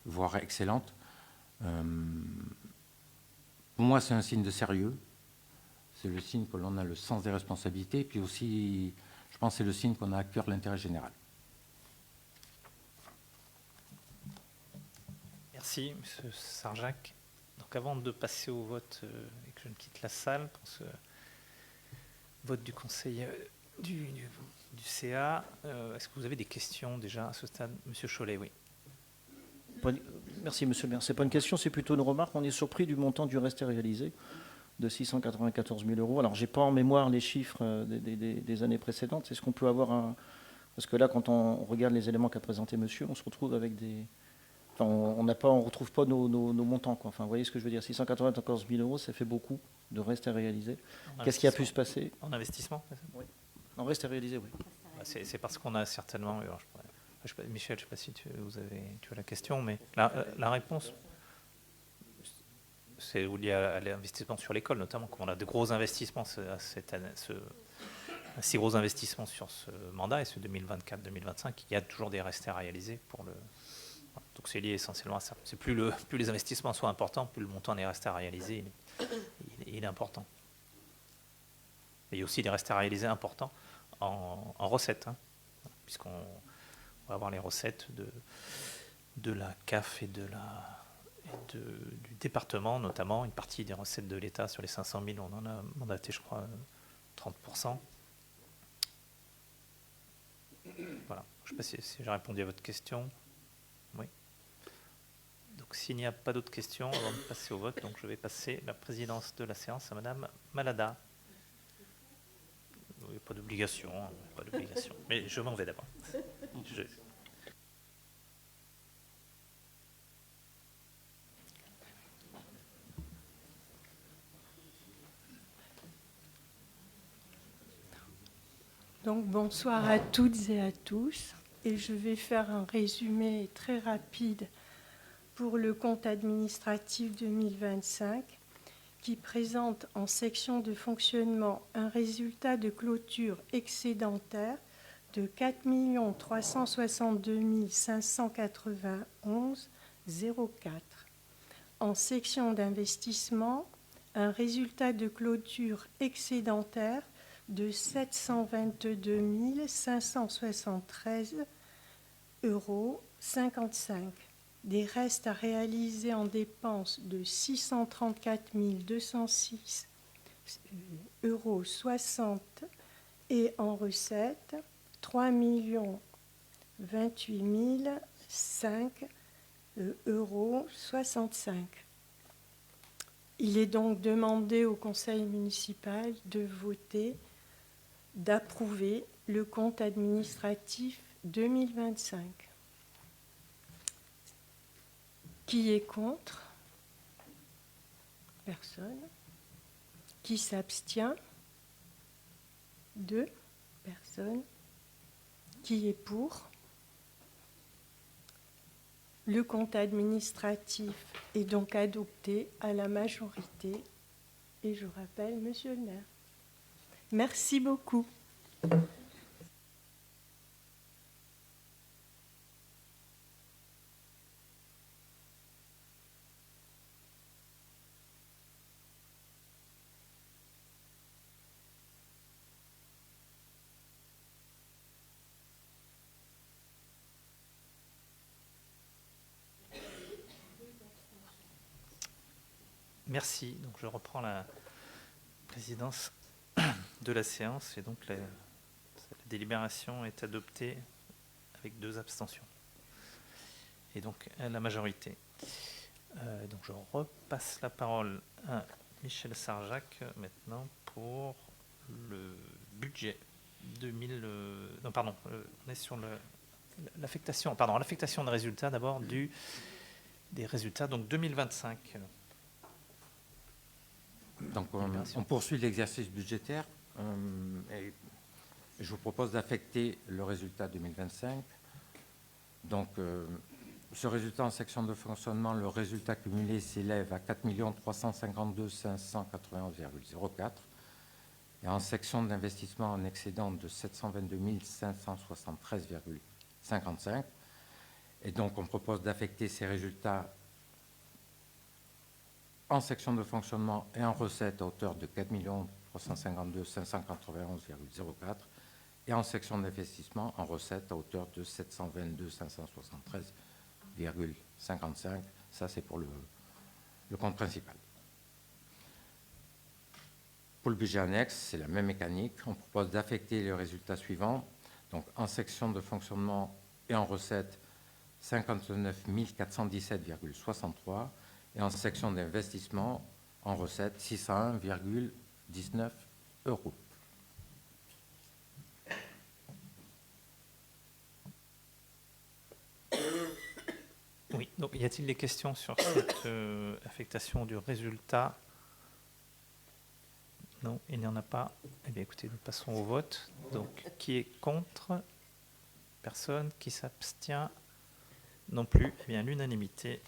voire excellente. Pour moi, c'est un signe de sérieux. C'est le signe que l'on a le sens des responsabilités. Puis aussi, je pense que c'est le signe qu'on a à cœur l'intérêt général. Merci, M. Sarjac. Donc avant de passer au vote et que je ne quitte la salle pour ce vote du Conseil du CA, est-ce que vous avez des questions déjà à ce stade? Monsieur Chollet, oui. Merci, monsieur le maire. Ce n'est pas une question, c'est plutôt une remarque. On est surpris du montant du reste à réaliser de 694 000 €. Alors, je n'ai pas en mémoire les chiffres des années précédentes. Est-ce qu'on peut avoir un... Parce que là, quand on regarde les éléments qu'a présenté monsieur, on se retrouve avec des... Enfin, on ne retrouve pas nos montants, quoi. Enfin, vous voyez ce que je veux dire? 694 000 €, ça fait beaucoup de reste à réaliser. Qu'est-ce qui a pu se passer? En investissement? Oui. En reste à réaliser, oui. C'est parce qu'on a certainement... Alors, Michel, je ne sais pas si tu as la question, mais la réponse, c'est lié à l'investissement sur l'école, notamment, comme on a de gros investissements cette année, un si gros investissement sur ce mandat et ce 2024-2025, il y a toujours des restes à réaliser pour le... Donc c'est lié essentiellement à ça. C'est plus les investissements sont importants, plus le montant des restes à réaliser il est important. Et il y a aussi des restes à réaliser importants en recettes, hein, puisqu'on va avoir les recettes de la CAF et du département, notamment une partie des recettes de l'État sur les 500 000, on en a mandaté, je crois, 30%. Voilà. Je ne sais pas si j'ai répondu à votre question. Oui. Donc s'il n'y a pas d'autres questions, avant de passer au vote, donc je vais passer la présidence de la séance à Madame Malada. Il n'y a pas d'obligation, mais je m'en vais d'abord. Donc bonsoir à toutes et à tous. Et je vais faire un résumé très rapide pour le compte administratif 2025 qui présente en section de fonctionnement un résultat de clôture excédentaire de 4 362 591,04. En section d'investissement, un résultat de clôture excédentaire de 722 573,55 €, des restes à réaliser en dépenses de 634 206,60 € et en recettes 3 028 005,65 €. Il est donc demandé au Conseil municipal de voter, d'approuver le compte administratif 2025. Qui est contre? Personne. Qui s'abstient? 2 personnes. Qui est pour? Le compte administratif est donc adopté à la majorité. Et je rappelle, Monsieur le maire. Merci beaucoup. Merci. Donc je reprends la présidence de la séance et donc la délibération est adoptée avec 2 abstentions et donc à la majorité. Donc je repasse la parole à Michel Sarjac maintenant pour le budget 2000. Non, pardon, on est sur l'affectation. Pardon, l'affectation des résultats d'abord des résultats donc 2025. Donc on poursuit l'exercice budgétaire et je vous propose d'affecter le résultat 2025. Donc ce résultat en section de fonctionnement, le résultat cumulé s'élève à 4 352 591,04 et en section d'investissement en excédent de 722 573,55 et donc on propose d'affecter ces résultats en section de fonctionnement et en recettes à hauteur de 4 352 591,04 et en section d'investissement en recettes à hauteur de 722 573,55. Ça, c'est pour le compte principal. Pour le budget annexe, c'est la même mécanique. On propose d'affecter les résultats suivants. Donc, en section de fonctionnement et en recettes, 59 417,63 et en section d'investissement, en recettes, 601,19 €. Oui, donc y a-t-il des questions sur cette affectation du résultat? Non, il n'y en a pas. Eh bien, écoutez, nous passons au vote. Donc, qui est contre? Personne. Qui s'abstient? Non plus. Eh bien, l'unanimité.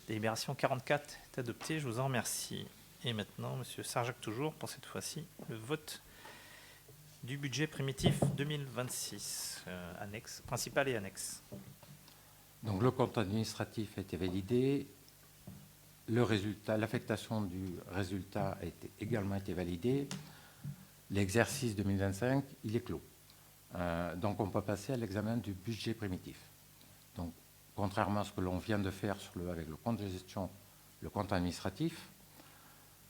Délibération 44 est adoptée. Je vous en remercie. Et maintenant, Monsieur Sarjac toujours, pour cette fois-ci, le vote du budget primitif 2026, annexe, principal et annexe. Donc le compte administratif a été validé. Le résultat, l'affectation du résultat a également été validée. L'exercice 2025, il est clos. Donc on peut passer à l'examen du budget primitif. Donc contrairement à ce que l'on vient de faire avec le compte de gestion, le compte administratif,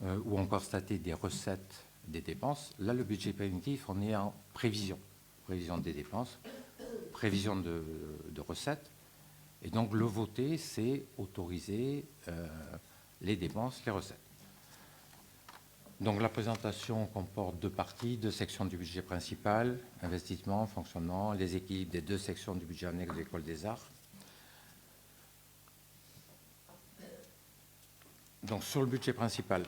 où on constatait des recettes, des dépenses, là le budget primitif, on est en prévision. Prévision des dépenses, prévision de recettes. Et donc le voter, c'est autoriser les dépenses, les recettes. Donc la présentation comporte 2 parties, 2 sections du budget principal, investissement, fonctionnement, les équilibres des 2 sections du budget annexe de l'École des Arts. Donc sur le budget principal,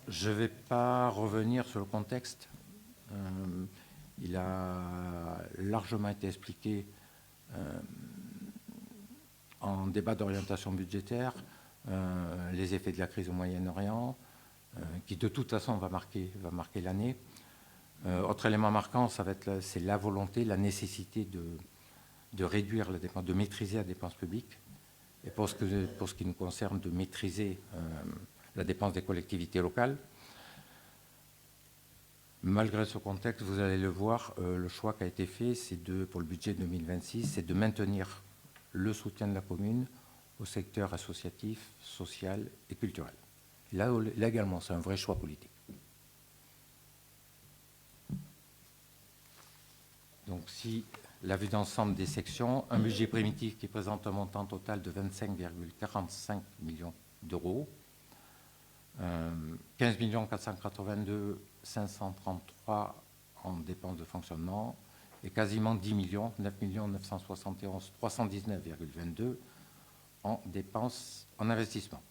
je ne vais pas revenir sur le contexte. Il a largement été expliqué en débat d'orientation budgétaire, les effets de la crise au Moyen-Orient, qui de toute façon va marquer l'année. Autre élément marquant, c'est la volonté, la nécessité de réduire la dépense, de maîtriser la dépense publique, et pour ce qui nous concerne, de maîtriser la dépense des collectivités locales. Malgré ce contexte, vous allez le voir, le choix qui a été fait, pour le budget 2026, c'est de maintenir le soutien de la commune au secteur associatif, social et culturel. Là également, c'est un vrai choix politique. Donc, si la vue d'ensemble des sections, un budget primitif qui présente un montant total de 25,45 millions d'euros, 15 482 533 en dépenses de fonctionnement et quasiment 10 millions, 9 971 319,22 en dépenses en investissement.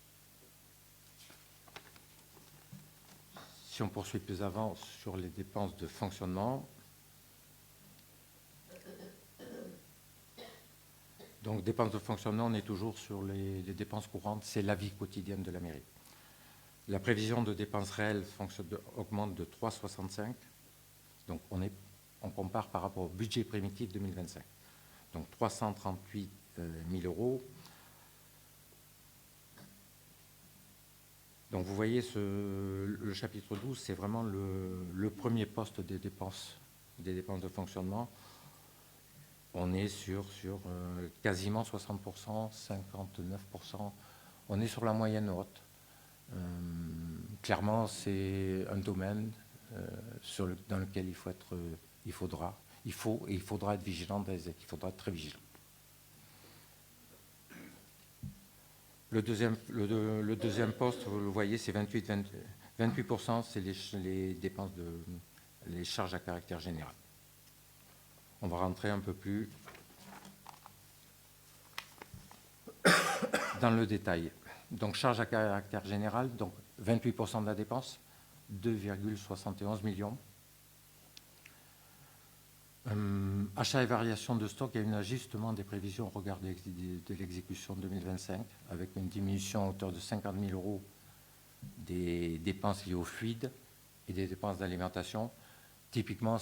Si on poursuit plus avant sur les dépenses de fonctionnement, donc dépenses de fonctionnement, on est toujours sur les dépenses courantes, c'est la vie quotidienne de la mairie. La prévision de dépenses réelles augmente de 3,65, donc on compare par rapport au budget primitif 2025. Donc 338 000 euros. Donc vous voyez, le chapitre 12, c'est vraiment le premier poste des dépenses de fonctionnement. On est sur quasiment 60%, 59%. On est sur la moyenne haute. Clairement, c'est un domaine dans lequel il faudra être vigilant, il faudra être très vigilant. Le deuxième poste, vous le voyez, c'est 28%, c'est les dépenses les charges à caractère général. On va rentrer un peu plus dans le détail. Donc, charges à caractère général, donc 28% de la dépense, 2,71 millions. Achat et variation de stock, il y a un ajustement des prévisions au regard de l'exécution 2025, avec une diminution à hauteur de 50 000 euros des dépenses liées au fluide et des dépenses d'alimentation. Typiquement,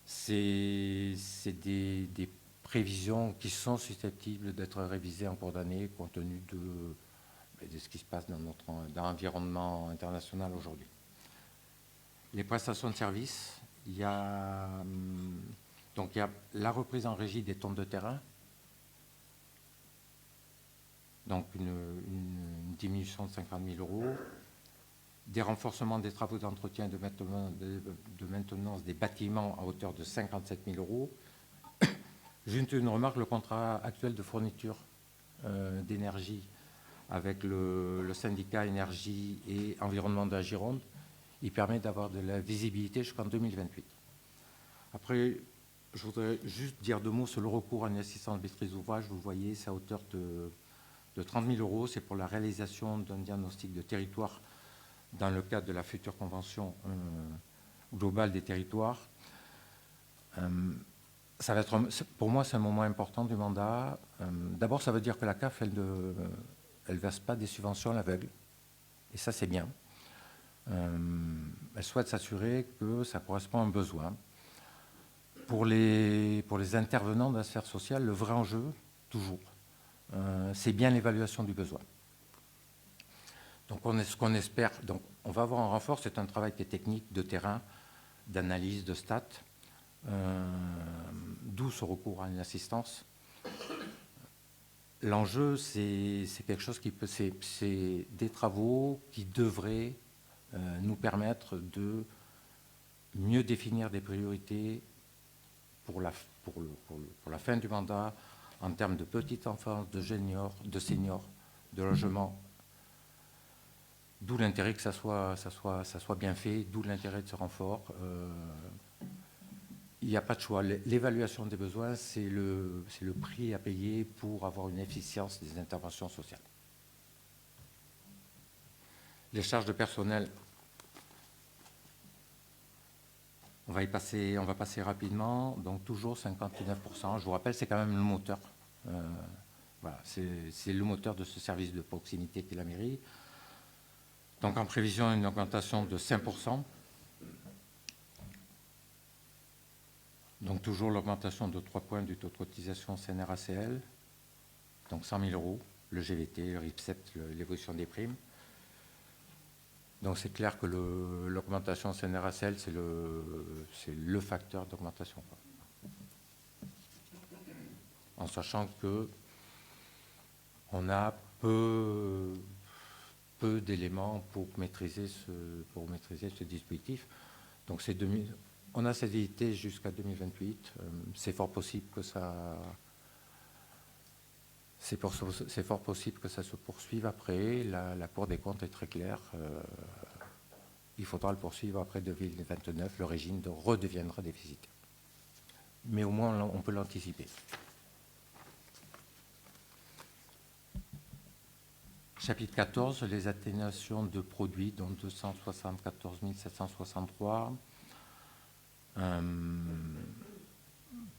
c'est des prévisions qui sont susceptibles d'être révisées en cours d'année compte tenu de ce qui se passe dans l'environnement international aujourd'hui. Les prestations de services, il y a la reprise en régie des tontes de terrain, donc une diminution de 50 000 euros, des renforcements des travaux d'entretien et de maintenance des bâtiments à hauteur de 57 000 euros. Juste une remarque, le contrat actuel de fourniture d'énergie avec le syndicat énergie et environnement de la Gironde, il permet d'avoir de la visibilité jusqu'en 2028. Après, je voudrais juste dire 2 mots sur le recours à une assistance maîtrise d'ouvrage. Vous le voyez, c'est à hauteur de 30 000 euros. C'est pour la réalisation d'un diagnostic de territoire dans le cadre de la future convention globale des territoires. Ça va être, pour moi, c'est un moment important du mandat. D'abord, ça veut dire que la CAF, elle ne verse pas des subventions à l'aveugle. Et ça, c'est bien. Elle souhaite s'assurer que ça correspond à un besoin. Pour les intervenants de la sphère sociale, le vrai enjeu, toujours, c'est bien l'évaluation du besoin. Donc, ce qu'on espère, donc, on va avoir un renfort, c'est un travail qui est technique, de terrain, d'analyse, de stats, d'où ce recours à une assistance. L'enjeu, c'est quelque chose c'est des travaux qui devraient nous permettre de mieux définir des priorités pour la fin du mandat en termes de petite enfance, de seniors, de logement. D'où l'intérêt que ça soit bien fait, d'où l'intérêt de ce renfort. Il n'y a pas de choix. L'évaluation des besoins, c'est le prix à payer pour avoir une efficience des interventions sociales. Les charges de personnel, on va passer rapidement. Donc toujours 59%. Je vous rappelle, c'est quand même le moteur. Voilà, c'est le moteur de ce service de proximité qu'est la mairie. Donc en prévision, une augmentation de 5%. Donc toujours l'augmentation de 3 points du taux de cotisation CNRACL, donc 100 000 euros, le GVT, le RIPSEP, l'évolution des primes. Donc c'est clair que l'augmentation CNRACL, c'est le facteur d'augmentation. En sachant que on a peu d'éléments pour maîtriser ce dispositif. Donc on a cette idée jusqu'à 2028. C'est fort possible que ça se poursuive après. La Cour des comptes est très claire. Il faudra le poursuivre après 2029. Le régime redeviendra déficitaire. Mais au moins, on peut l'anticiper. Chapitre 14, les atténuations de produits, dont 274 763.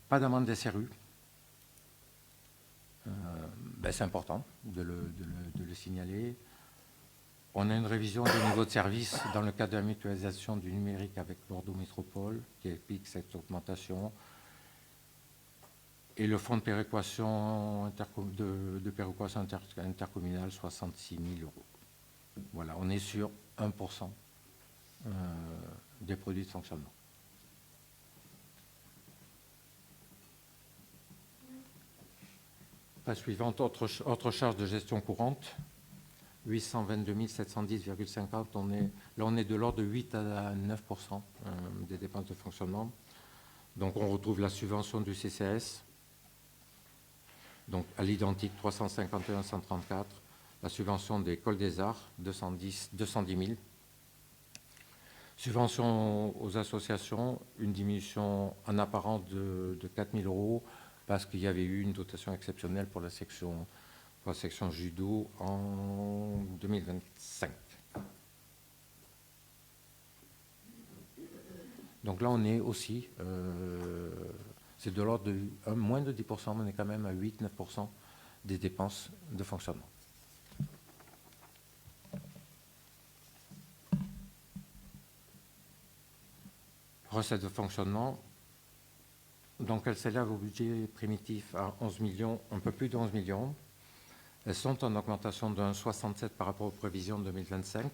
Pas d'amende des SRU. C'est important de le signaler. On a une révision du niveau de service dans le cadre de la mutualisation du numérique avec Bordeaux Métropole qui explique cette augmentation. Et le fonds de péréquation, intercommunale, 66 000 euros. Voilà, on est sur 1% des produits de fonctionnement. Page suivante, autre charge de gestion courante, 822 710,50. Là, on est de l'ordre de 8 à 9% des dépenses de fonctionnement. Donc, on retrouve la subvention du CCAS, donc à l'identique 351 134, la subvention des écoles des arts 210 000, subvention aux associations, une diminution en apparence de 4 000 euros parce qu'il y avait eu une dotation exceptionnelle pour la section judo en 2025. Donc là, on est aussi, c'est de l'ordre de moins de 10%, mais on est quand même à 8-9% des dépenses de fonctionnement. Recettes de fonctionnement, donc elles s'élèvent au budget primitif à 11 millions, un peu plus de 11 millions. Elles sont en augmentation de 1,67 par rapport aux prévisions de 2025.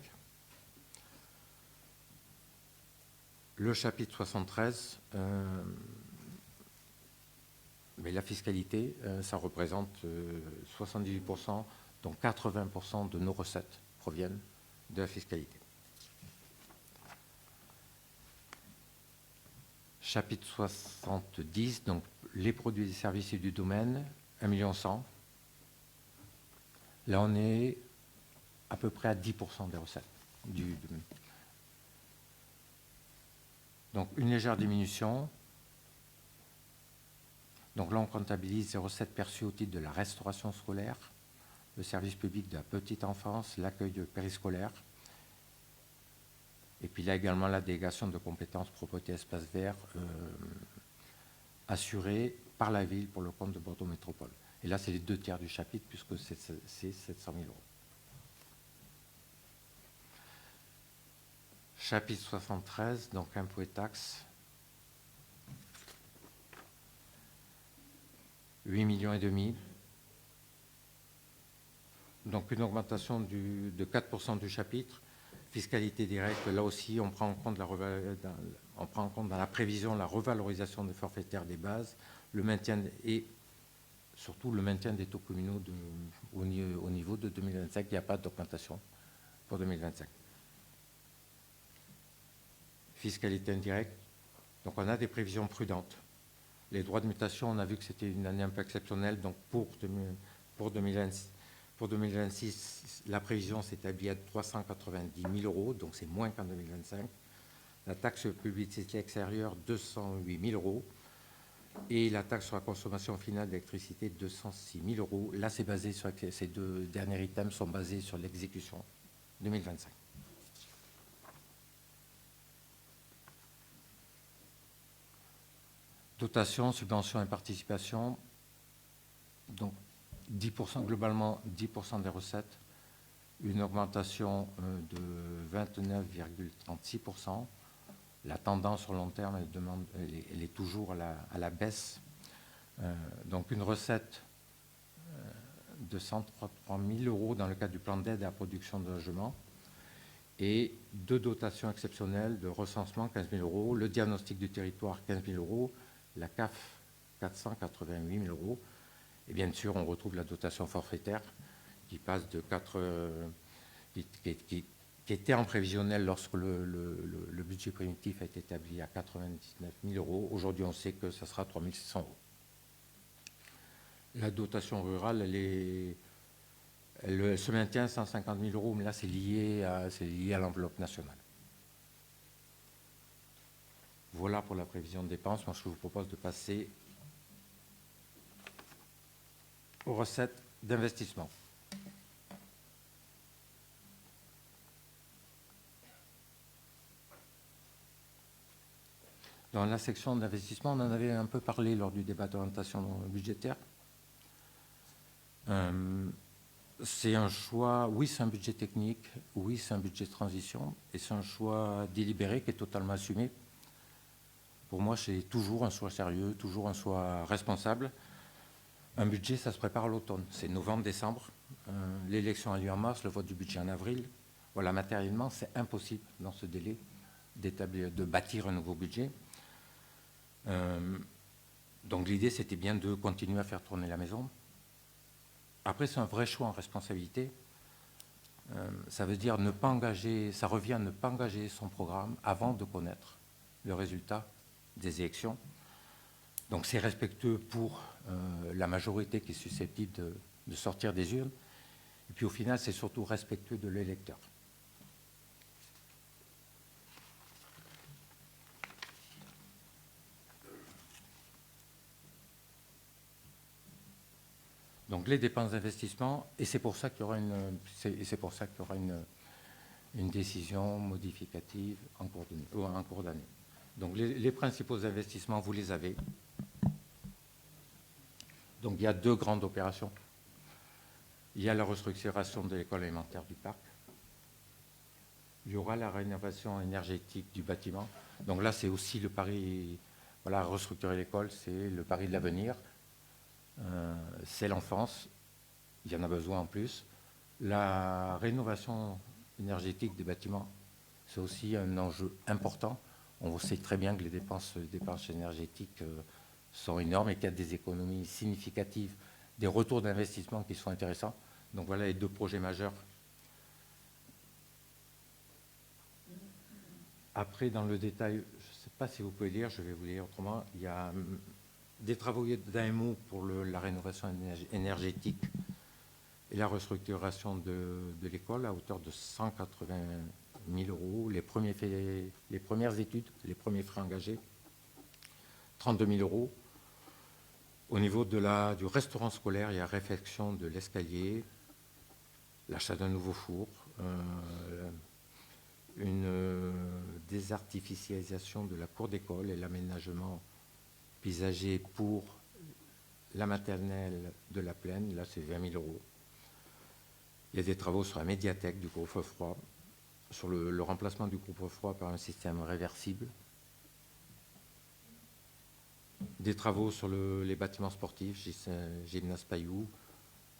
Le chapitre 73, mais la fiscalité, ça représente 78%, donc 80% de nos recettes proviennent de la fiscalité. Chapitre 70, donc les produits et services du domaine, 1,1 million. Là, on est à peu près à 10% des recettes du domaine. Donc, une légère diminution. Donc là, on comptabilise les recettes perçues au titre de la restauration scolaire, le service public de la petite enfance, l'accueil de périscolaire. Et puis là également la délégation de compétences propreté espace vert assurée par la ville pour le compte de Bordeaux Métropole. Et là, c'est les 2/3 du chapitre puisque c'est 700 000 euros. Chapitre 73, donc impôts et taxes. 8,5 millions. Donc une augmentation de 4% du chapitre. Fiscalité directe, là aussi, on prend en compte dans la prévision la revalorisation des forfaitaires des bases, le maintien et surtout le maintien des taux communaux au niveau de 2025. Il n'y a pas d'augmentation pour 2025. Fiscalité indirecte, donc on a des prévisions prudentes. Les droits de mutation, on a vu que c'était une année un peu exceptionnelle, donc pour 2026, la prévision s'établit à 390 000 euros, donc c'est moins qu'en 2025. La taxe sur publicité extérieure, 208 000 euros. Et la taxe sur la consommation finale d'électricité, 206 000 euros. Là, c'est basé sur ces deux derniers items sont basés sur l'exécution 2025. Dotation, subvention et participation. Donc, 10%, globalement 10% des recettes, une augmentation de 29,36%. La tendance sur long terme, elle est toujours à la baisse. Donc une recette de 133 000 euros dans le cadre du plan d'aide à la production de logement et 2 dotations exceptionnelles de recensement, 15 000 euros, le diagnostic du territoire, 15 000 euros, la CAF, 488 000 euros. Et bien sûr, on retrouve la dotation forfaitaire qui passe de 4... qui était en prévisionnel lorsque le budget primitif a été établi à 99 000 euros. Aujourd'hui, on sait que ça sera 3 600 euros. La dotation rurale, elle se maintient à 150 000 euros, mais là, c'est lié à l'enveloppe nationale. Voilà pour la prévision de dépenses. Moi, je vous propose de passer aux recettes d'investissement. Dans la section d'investissement, on en avait un peu parlé lors du débat d'orientation budgétaire. C'est un choix, oui, c'est un budget technique, oui, c'est un budget de transition, et c'est un choix délibéré qui est totalement assumé. Pour moi, c'est toujours un choix sérieux, toujours un choix responsable. Un budget, ça se prépare à l'automne. C'est novembre, décembre. L'élection a lieu en mars, le vote du budget en avril. Voilà, matériellement, c'est impossible dans ce délai de bâtir un nouveau budget. Donc l'idée, c'était bien de continuer à faire tourner la maison. Après, c'est un vrai choix en responsabilité. Ça veut dire ne pas engager, ça revient à ne pas engager son programme avant de connaître le résultat des élections. Donc c'est respectueux pour la majorité qui est susceptible de sortir des urnes. Et puis au final, c'est surtout respectueux de l'électeur. Donc les dépenses d'investissement, et c'est pour ça qu'il y aura une décision modificative en cours d'année. Donc les principaux investissements, vous les avez. Donc il y a 2 grandes opérations. Il y a la restructuration de l'école élémentaire du parc. Il y aura la rénovation énergétique du bâtiment. Donc là, c'est aussi le pari, voilà, restructurer l'école, c'est le pari de l'avenir. C'est l'enfance, il y en a besoin en plus. La rénovation énergétique des bâtiments, c'est aussi un enjeu important. On sait très bien que les dépenses énergétiques sont énormes et qu'il y a des économies significatives, des retours d'investissement qui sont intéressants. Donc voilà les 2 projets majeurs. Après, dans le détail, je ne sais pas si vous pouvez lire, je vais vous lire autrement. Il y a des travaux d'AMO pour la rénovation énergétique et la restructuration de l'école à hauteur de 180 000 euros. Les premières études, les premiers frais engagés, 32 000 euros. Au niveau du restaurant scolaire, il y a réfection de l'escalier, l'achat d'un nouveau four, une désartificialisation de la cour d'école et l'aménagement paysager pour la maternelle de la Plaine, là c'est 20 000 euros. Il y a des travaux sur la médiathèque du groupe froid, sur le remplacement du groupe froid par un système réversible. Des travaux sur les bâtiments sportifs, gymnase Pailloux,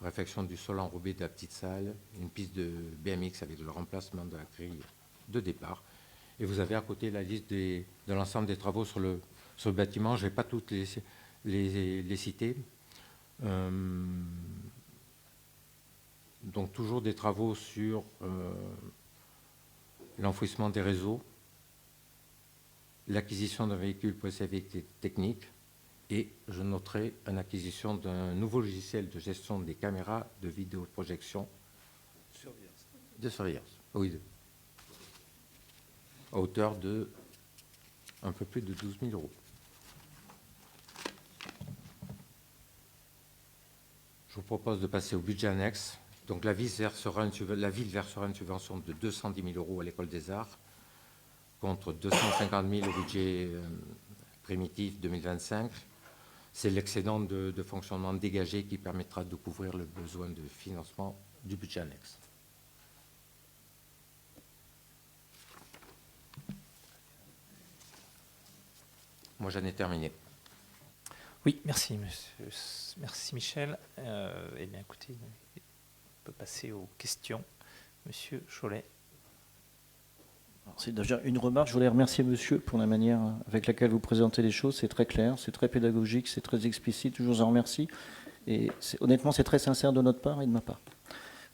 réfection du sol enrobé de la petite salle, une piste de BMX avec le remplacement de la grille de départ. Et vous avez à côté la liste de l'ensemble des travaux sur le bâtiment. Je ne vais pas toutes les citer. Donc toujours des travaux sur l'enfouissement des réseaux, l'acquisition d'un véhicule pour service technique et je noterai une acquisition d'un nouveau logiciel de gestion des caméras de vidéoprojection. De surveillance. Oui. À hauteur de un peu plus de 12 000 euros. Je vous propose de passer au budget annexe. Donc la ville versera une subvention de 210 000 euros à l'école des arts contre 250 000 au budget primitif 2025. C'est l'excédent de fonctionnement dégagé qui permettra de couvrir le besoin de financement du budget annexe. Moi, j'en ai terminé. Oui, merci, monsieur. Merci, Michel. Eh bien, écoutez, on peut passer aux questions. Monsieur Cholet. C'est déjà une remarque. Je voulais remercier monsieur pour la manière avec laquelle vous présentez les choses. C'est très clair, c'est très pédagogique, c'est très explicite. Je vous en remercie. Et honnêtement, c'est très sincère de notre part et de ma part.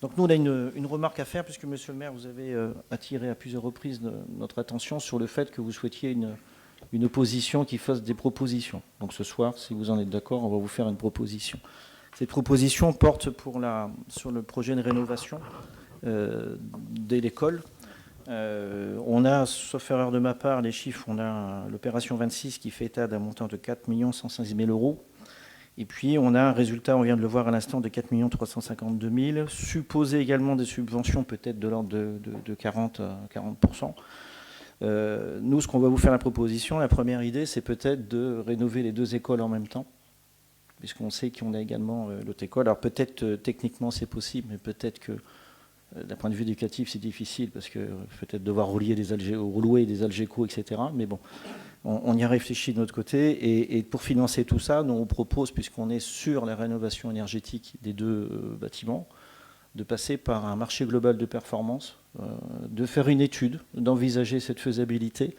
Donc nous, on a une remarque à faire, puisque monsieur le maire, vous avez attiré à plusieurs reprises notre attention sur le fait que vous souhaitiez une opposition qui fasse des propositions. Donc ce soir, si vous en êtes d'accord, on va vous faire une proposition. Cette proposition porte sur le projet de rénovation de l'école. On a, sauf erreur de ma part, les chiffres, on a l'opération 26 qui fait état d'un montant de 4 116 000 euros. Et puis on a un résultat, on vient de le voir à l'instant, de 4 352 000, supposé également des subventions peut-être de l'ordre de 40 à 40%. Nous, ce qu'on va vous faire la proposition, la première idée, c'est peut-être de rénover les 2 écoles en même temps, puisqu'on sait qu'on a également l'autre école. Alors peut-être techniquement c'est possible, mais peut-être que d'un point de vue éducatif c'est difficile, parce que peut-être devoir relouer des algécos, etc. Mais bon, on y a réfléchi de notre côté. Et pour financer tout ça, nous on propose, puisqu'on est sur la rénovation énergétique des 2 bâtiments, de passer par un marché global de performance, de faire une étude, d'envisager cette faisabilité,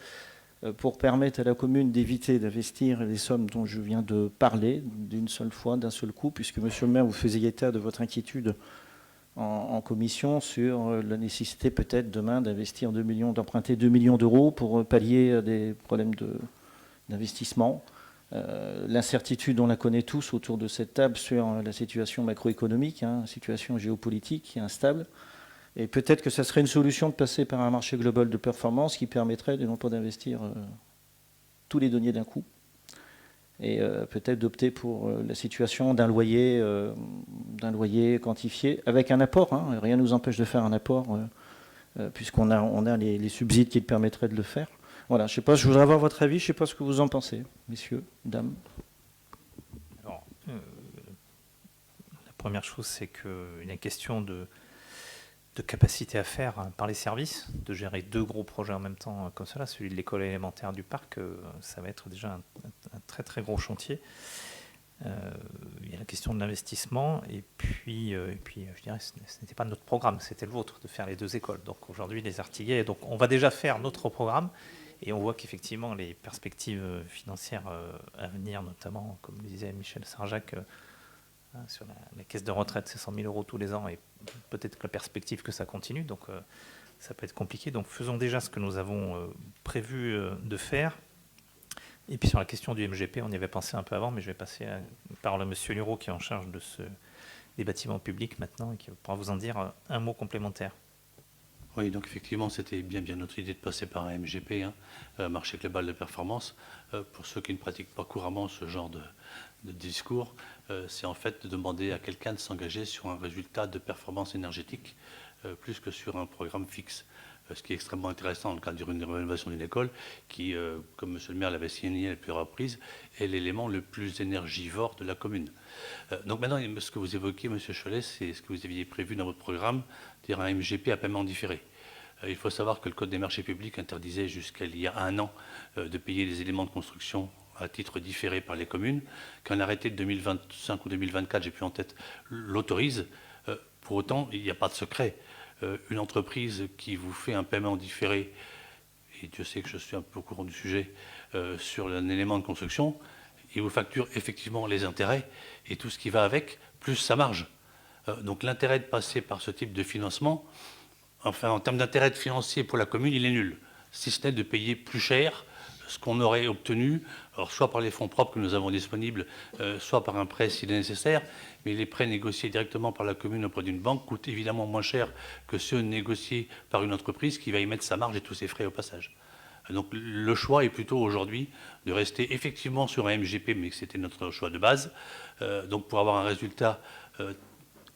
pour permettre à la commune d'éviter d'investir les sommes dont je viens de parler d'une seule fois, d'un seul coup, puisque monsieur le maire, vous faisiez état de votre inquiétude en commission sur la nécessité peut-être demain d'investir d'emprunter 2 millions d'euros pour pallier des problèmes d'investissement. L'incertitude, on la connaît tous autour de cette table sur la situation macroéconomique, la situation géopolitique qui est instable. Et peut-être que ça serait une solution de passer par un marché global de performance qui permettrait non pas d'investir tous les deniers d'un coup, et peut-être d'opter pour la situation d'un loyer quantifié, avec un apport. Rien ne nous empêche de faire un apport, puisqu'on a les subsides qui permettraient de le faire. Voilà, je ne sais pas, je voudrais avoir votre avis, je ne sais pas ce que vous en pensez, messieurs, dames. Alors, la première chose, c'est qu'il y a une question de capacité à faire par les services, de gérer 2 gros projets en même temps comme cela. Celui de l'école élémentaire du parc, ça va être déjà un très très gros chantier. Il y a la question de l'investissement, et puis je dirais ce n'était pas notre programme, c'était le vôtre de faire les 2 écoles. Donc aujourd'hui les Artiguais, donc on va déjà faire notre programme, et on voit qu'effectivement les perspectives financières à venir, notamment comme le disait Michel Sarjac, sur la caisse de retraite, c'est 100 000 euros tous les ans, et peut-être que la perspective que ça continue, donc ça peut être compliqué. Donc faisons déjà ce que nous avons prévu de faire. Et puis sur la question du MGP, on y avait pensé un peu avant, mais je vais passer la parole à M. Lureau, qui est en charge des bâtiments publics maintenant, et qui pourra vous en dire un mot complémentaire. Oui, donc effectivement, c'était bien notre idée de passer par un MGP, marché global de performance. Pour ceux qui ne pratiquent pas couramment ce genre de discours, c'est en fait de demander à quelqu'un de s'engager sur un résultat de performance énergétique plus que sur un programme fixe. Ce qui est extrêmement intéressant dans le cadre d'une rénovation d'une école qui, comme M. le maire l'avait signé à plusieurs reprises, est l'élément le plus énergivore de la commune. Donc maintenant, ce que vous évoquez, M. Cholet, c'est ce que vous aviez prévu dans votre programme, c'est-à-dire un MGP à paiement différé. Il faut savoir que le Code des marchés publics interdisait jusqu'à il y a 1 an de payer les éléments de construction à titre différé par les communes, qu'un arrêté de 2025 ou 2024, j'ai plus en tête, l'autorise. Pour autant, il n'y a pas de secret. Une entreprise qui vous fait un paiement différé, et Dieu sait que je suis un peu au courant du sujet, sur un élément de construction, il vous facture effectivement les intérêts et tout ce qui va avec, plus sa marge. Donc l'intérêt de passer par ce type de financement, enfin en termes d'intérêt financier pour la commune, il est nul, si ce n'est de payer plus cher ce qu'on aurait obtenu, alors soit par les fonds propres que nous avons disponibles, soit par un prêt s'il est nécessaire, mais les prêts négociés directement par la commune auprès d'une banque coûtent évidemment moins cher que ceux négociés par une entreprise qui va y mettre sa marge et tous ses frais au passage. Donc le choix est plutôt aujourd'hui de rester effectivement sur un MGP, mais c'était notre choix de base, donc pour avoir un résultat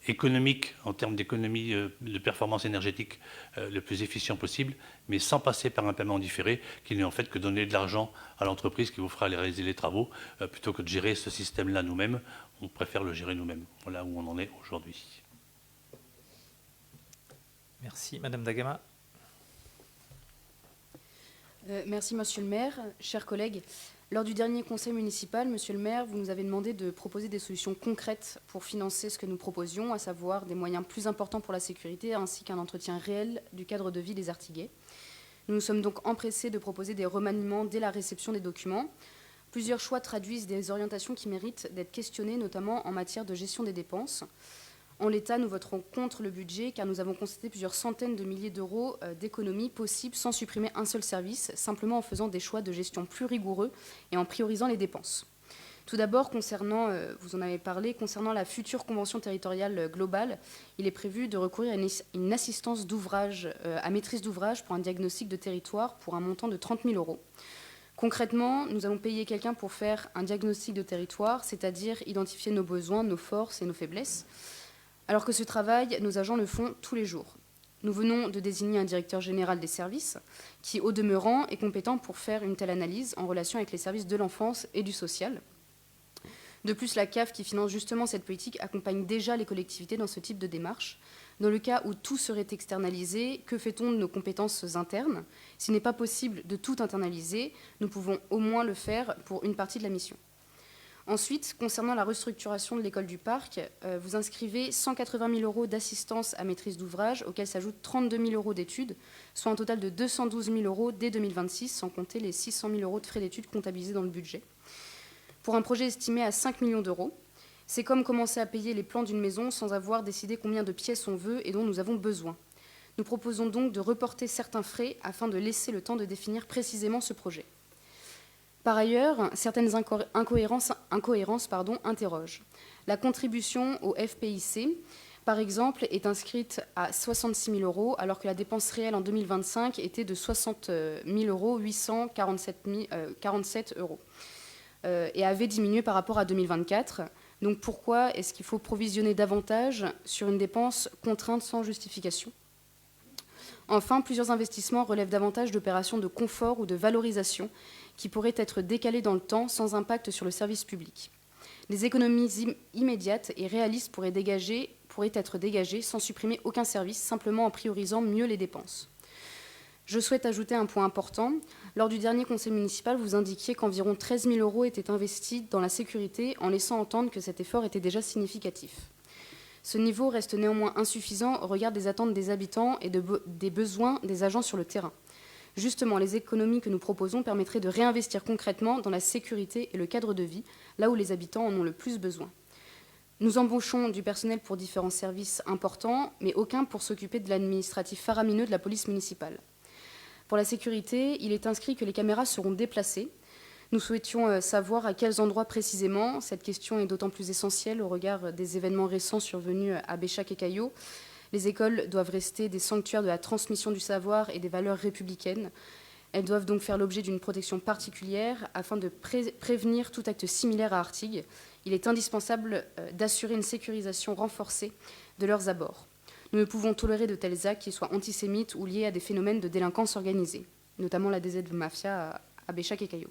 économique, en termes d'économie de performance énergétique le plus efficient possible, mais sans passer par un paiement différé, qui n'est en fait que donner de l'argent à l'entreprise qui vous fera réaliser les travaux, plutôt que de gérer ce système-là nous-mêmes. On préfère le gérer nous-mêmes. Voilà où on en est aujourd'hui. Merci. Madame Dagama. Merci, Monsieur le maire. Chers collègues, lors du dernier conseil municipal, Monsieur le maire, vous nous avez demandé de proposer des solutions concrètes pour financer ce que nous proposions, à savoir des moyens plus importants pour la sécurité, ainsi qu'un entretien réel du cadre de vie des Artiguais. Nous nous sommes donc empressés de proposer des remaniements dès la réception des documents. Plusieurs choix traduisent des orientations qui méritent d'être questionnées, notamment en matière de gestion des dépenses. En l'état, nous voterons contre le budget car nous avons constaté plusieurs centaines de milliers d'euros d'économies possibles sans supprimer un seul service, simplement en faisant des choix de gestion plus rigoureux et en priorisant les dépenses. Tout d'abord, concernant, vous en avez parlé, concernant la future convention territoriale globale, il est prévu de recourir à une assistance d'ouvrage, à maîtrise d'ouvrage pour un diagnostic de territoire pour un montant de 30 000 euros. Concrètement, nous allons payer quelqu'un pour faire un diagnostic de territoire, c'est-à-dire identifier nos besoins, nos forces et nos faiblesses, alors que ce travail, nos agents le font tous les jours. Nous venons de désigner un directeur général des services qui, au demeurant, est compétent pour faire une telle analyse en relation avec les services de l'enfance et du social. De plus, la CAF, qui finance justement cette politique, accompagne déjà les collectivités dans ce type de démarche. Dans le cas où tout serait externalisé, que fait-on de nos compétences internes? S'il n'est pas possible de tout internaliser, nous pouvons au moins le faire pour une partie de la mission. Ensuite, concernant la restructuration de l'école du Parc, vous inscrivez 180 000 euros d'assistance à maîtrise d'ouvrage, auxquels s'ajoutent 32 000 euros d'études, soit un total de 212 000 euros dès 2026, sans compter les 600 000 euros de frais d'études comptabilisés dans le budget. Pour un projet estimé à 5 millions d'euros, c'est comme commencer à payer les plans d'une maison sans avoir décidé combien de pièces on veut et dont nous avons besoin. Nous proposons donc de reporter certains frais afin de laisser le temps de définir précisément ce projet. Par ailleurs, certaines incohérences interrogent. La contribution au FPIC, par exemple, est inscrite à 66 000 euros, alors que la dépense réelle en 2025 était de 60 847 euros et avait diminué par rapport à 2024. Donc pourquoi est-ce qu'il faut provisionner davantage sur une dépense contrainte sans justification? Enfin, plusieurs investissements relèvent davantage d'opérations de confort ou de valorisation qui pourraient être décalées dans le temps sans impact sur le service public. Les économies immédiates et réalistes pourraient être dégagées sans supprimer aucun service, simplement en priorisant mieux les dépenses. Je souhaite ajouter un point important. Lors du dernier conseil municipal, vous indiquiez qu'environ 13 000 euros étaient investis dans la sécurité, en laissant entendre que cet effort était déjà significatif. Ce niveau reste néanmoins insuffisant au regard des attentes des habitants et des besoins des agents sur le terrain. Justement, les économies que nous proposons permettraient de réinvestir concrètement dans la sécurité et le cadre de vie, là où les habitants en ont le plus besoin. Nous embauchons du personnel pour différents services importants, mais aucun pour s'occuper de l'administratif faramineux de la police municipale. Pour la sécurité, il est inscrit que les caméras seront déplacées. Nous souhaitions savoir à quels endroits précisément. Cette question est d'autant plus essentielle au regard des événements récents survenus à Béchac et Caillaux. Les écoles doivent rester des sanctuaires de la transmission du savoir et des valeurs républicaines. Elles doivent donc faire l'objet d'une protection particulière afin de prévenir tout acte similaire à Artigues. Il est indispensable d'assurer une sécurisation renforcée de leurs abords. Nous ne pouvons tolérer de tels actes qui soient antisémites ou liés à des phénomènes de délinquance organisée, notamment la DZ Mafia à Béchac et Caillaux.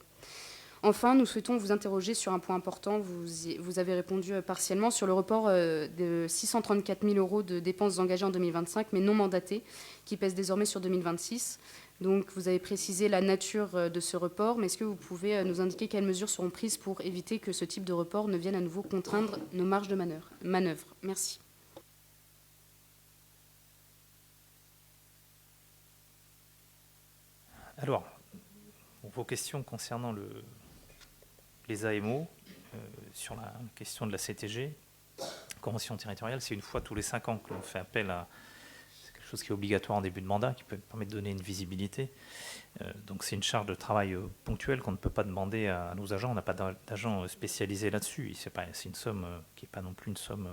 Enfin, nous souhaitons vous interroger sur un point important. Vous avez répondu partiellement sur le report de 634 000 euros de dépenses engagées en 2025, mais non mandatées, qui pèsent désormais sur 2026. Donc, vous avez précisé la nature de ce report, mais est-ce que vous pouvez nous indiquer quelles mesures seront prises pour éviter que ce type de report ne vienne à nouveau contraindre nos marges de manœuvre? Merci. Alors, vos questions concernant les AMO, sur la question de la CTG, convention territoriale, c'est une fois tous les 5 ans que l'on fait appel à... C'est quelque chose qui est obligatoire en début de mandat, qui peut permettre de donner une visibilité. Donc c'est une charge de travail ponctuelle qu'on ne peut pas demander à nos agents. On n'a pas d'agents spécialisés là-dessus. C'est une somme qui n'est pas non plus une somme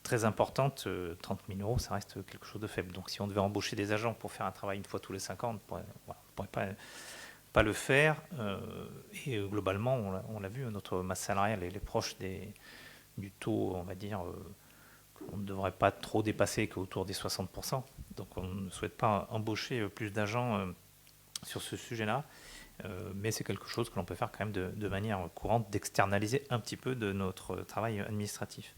très importante. 30 000 euros, ça reste quelque chose de faible. Donc si on devait embaucher des agents pour faire un travail une fois tous les 5 ans, on ne pourrait pas le faire. Et globalement, on l'a vu, notre masse salariale elle est proche du taux, on va dire, qu'on ne devrait pas trop dépasser, qu'autour des 60%. Donc on ne souhaite pas embaucher plus d'agents sur ce sujet-là. Mais c'est quelque chose que l'on peut faire quand même de manière courante, d'externaliser un petit peu de notre travail administratif.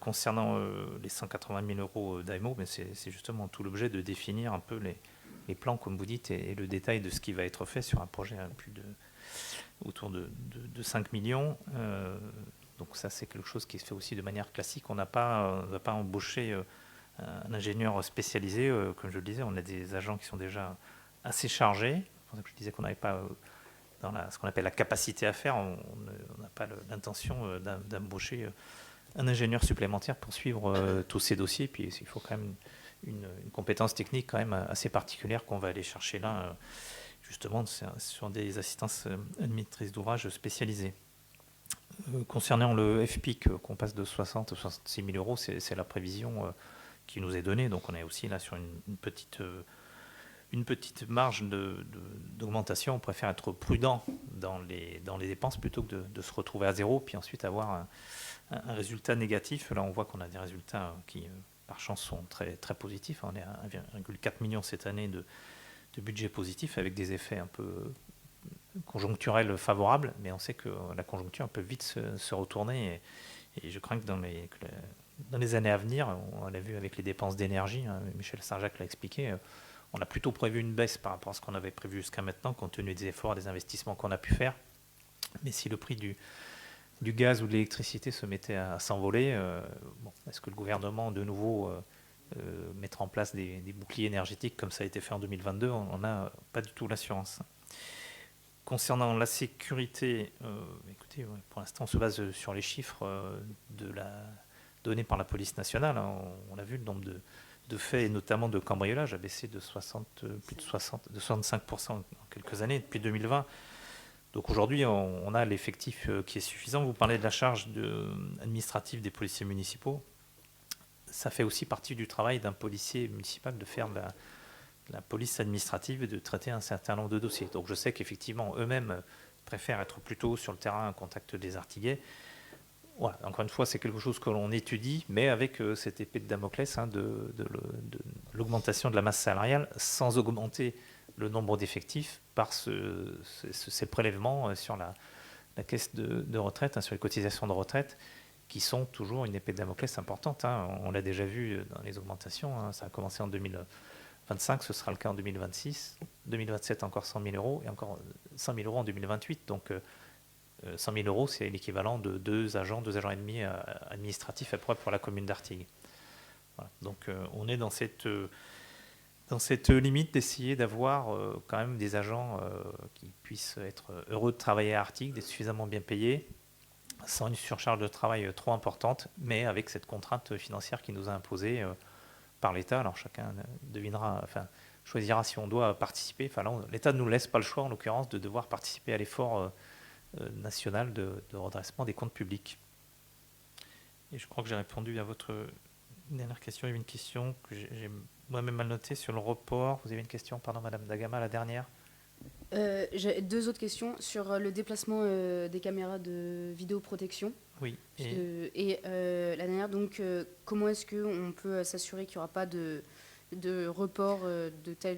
Concernant les 180 000 euros d'AMO, c'est justement tout l'objet de définir un peu les plans, comme vous dites, et le détail de ce qui va être fait sur un projet autour de 5 millions. Donc ça, c'est quelque chose qui se fait aussi de manière classique. On ne va pas embaucher un ingénieur spécialisé. Comme je le disais, on a des agents qui sont déjà assez chargés. C'est pour ça que je disais qu'on n'avait pas dans ce qu'on appelle la capacité à faire. On n'a pas l'intention d'embaucher un ingénieur supplémentaire pour suivre tous ces dossiers. Puis il faut quand même une compétence technique quand même assez particulière qu'on va aller chercher là. Justement, sur des assistances administratrices d'ouvrage spécialisées. Concernant le FPIC, qu'on passe de 60 à 66 000 euros, c'est la prévision qui nous est donnée. Donc on est aussi là sur une petite marge d'augmentation. On préfère être prudent dans les dépenses plutôt que de se retrouver à zéro, puis ensuite avoir un résultat négatif. Là, on voit qu'on a des résultats qui, par chance, sont très, très positifs. On est à 1,4 million cette année de budget positif, avec des effets un peu conjoncturels favorables, mais on sait que la conjoncture peut vite se retourner, et je crains que dans les années à venir, on l'a vu avec les dépenses d'énergie, hein, Michel Saint-Jacques l'a expliqué, on a plutôt prévu une baisse par rapport à ce qu'on avait prévu jusqu'à maintenant, compte tenu des efforts et des investissements qu'on a pu faire. Mais si le prix du gaz ou de l'électricité se mettait à s'envoler, est-ce que le gouvernement, de nouveau, mettre en place des boucliers énergétiques comme ça a été fait en 2022, on n'a pas du tout l'assurance. Concernant la sécurité, écoutez, pour l'instant on se base sur les chiffres donnés par la police nationale. On a vu le nombre de faits, et notamment de cambriolage, a baissé de 65% en quelques années, depuis 2020. Donc aujourd'hui, on a l'effectif qui est suffisant. Vous parlez de la charge administrative des policiers municipaux. Ça fait aussi partie du travail d'un policier municipal de faire de la police administrative et de traiter un certain nombre de dossiers. Donc je sais qu'effectivement, eux-mêmes préfèrent être plutôt sur le terrain en contact des Artiguais. Voilà, encore une fois, c'est quelque chose que l'on étudie, mais avec cette épée de Damoclès de l'augmentation de la masse salariale, sans augmenter le nombre d'effectifs par ces prélèvements sur la caisse de retraite, sur les cotisations de retraite, qui sont toujours une épée de Damoclès importante. On l'a déjà vu dans les augmentations. Ça a commencé en 2025, ce sera le cas en 2026. 2027, encore 100 000 euros, et encore 100 000 euros en 2028. Donc 100 000 euros, c'est l'équivalent de 2 agents et demi administratifs à peu près pour la commune d'Artigues. Voilà. Donc on est dans cette limite d'essayer d'avoir quand même des agents qui puissent être heureux de travailler à Artigues, d'être suffisamment bien payés, sans une surcharge de travail trop importante, mais avec cette contrainte financière qui nous a imposée par l'État. Alors chacun choisira si on doit participer. Enfin, là, l'État ne nous laisse pas le choix, en l'occurrence, de devoir participer à l'effort national de redressement des comptes publics. Et je crois que j'ai répondu à votre dernière question. Il y avait une question que j'ai moi-même mal notée sur le report. Vous avez une question, pardon, Madame Dagama, la dernière. J'ai 2 autres questions sur le déplacement des caméras de vidéoprotection. Oui. Et la dernière, donc, comment est-ce qu'on peut s'assurer qu'il n'y aura pas de report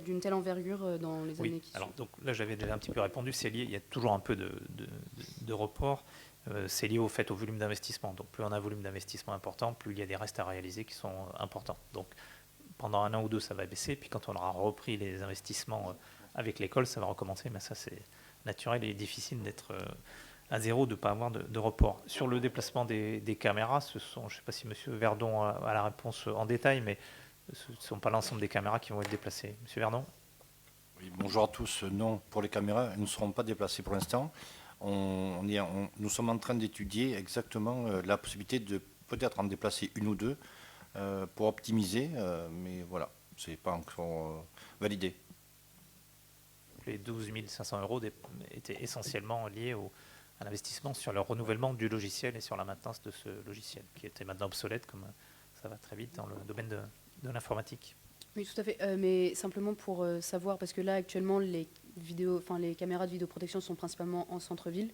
d'une telle envergure dans les années qui suivent? Alors, donc, là, j'avais déjà un petit peu répondu. C'est lié, il y a toujours un peu de report. C'est lié au volume d'investissement. Donc, plus on a un volume d'investissement important, plus il y a des restes à réaliser qui sont importants. Donc, pendant 1 an ou 2, ça va baisser. Puis, quand on aura repris les investissements avec l'école, ça va recommencer, mais ça c'est naturel et difficile d'être à zéro, de ne pas avoir de report. Sur le déplacement des caméras, je ne sais pas si M. Verdon a la réponse en détail, mais ce ne sont pas l'ensemble des caméras qui vont être déplacées. M. Verdon ? Oui, bonjour à tous. Non, pour les caméras, elles ne seront pas déplacées pour l'instant. Nous sommes en train d'étudier exactement la possibilité de peut-être en déplacer 1 ou 2 pour optimiser, mais voilà, ce n'est pas encore validé. Les 12 500 euros étaient essentiellement liés à l'investissement sur le renouvellement du logiciel et sur la maintenance de ce logiciel, qui était maintenant obsolète, comme ça va très vite dans le domaine de l'informatique. Oui, tout à fait. Mais simplement pour savoir, parce que là, actuellement, les caméras de vidéoprotection sont principalement en centre-ville.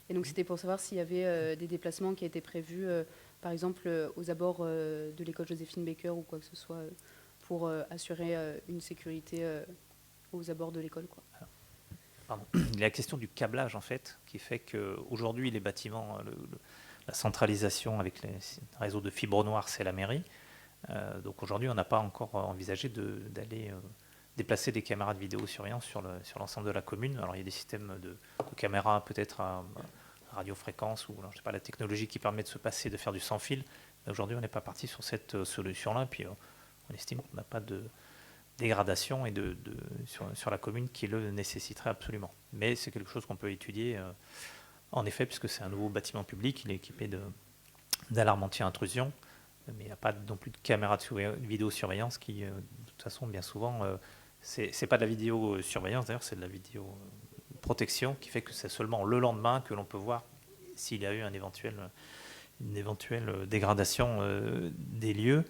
Et donc, c'était pour savoir s'il y avait des déplacements qui étaient prévus, par exemple, aux abords de l'école Joséphine Baker ou quoi que ce soit, pour assurer une sécurité aux abords de l'école, quoi. Pardon. Il y a la question du câblage, en fait, qui fait qu'aujourd'hui, les bâtiments, la centralisation avec les réseaux de fibre noire, c'est la mairie. Donc aujourd'hui, on n'a pas encore envisagé d'aller déplacer des caméras de vidéosurveillance sur l'ensemble de la commune. Alors il y a des systèmes de caméras peut-être à radiofréquence, ou alors, je sais pas, la technologie qui permet de se passer, de faire du sans fil. Aujourd'hui, on n'est pas parti sur cette solution-là. Puis on estime qu'on n'a pas de dégradation et sur la commune qui le nécessiterait absolument. Mais c'est quelque chose qu'on peut étudier, en effet, puisque c'est un nouveau bâtiment public, il est équipé d'alarmes anti-intrusion, mais il n'y a pas non plus de caméra de vidéosurveillance qui, de toute façon, bien souvent, c'est pas de la vidéosurveillance, d'ailleurs, c'est de la vidéoprotection qui fait que c'est seulement le lendemain que l'on peut voir s'il y a eu une éventuelle dégradation des lieux.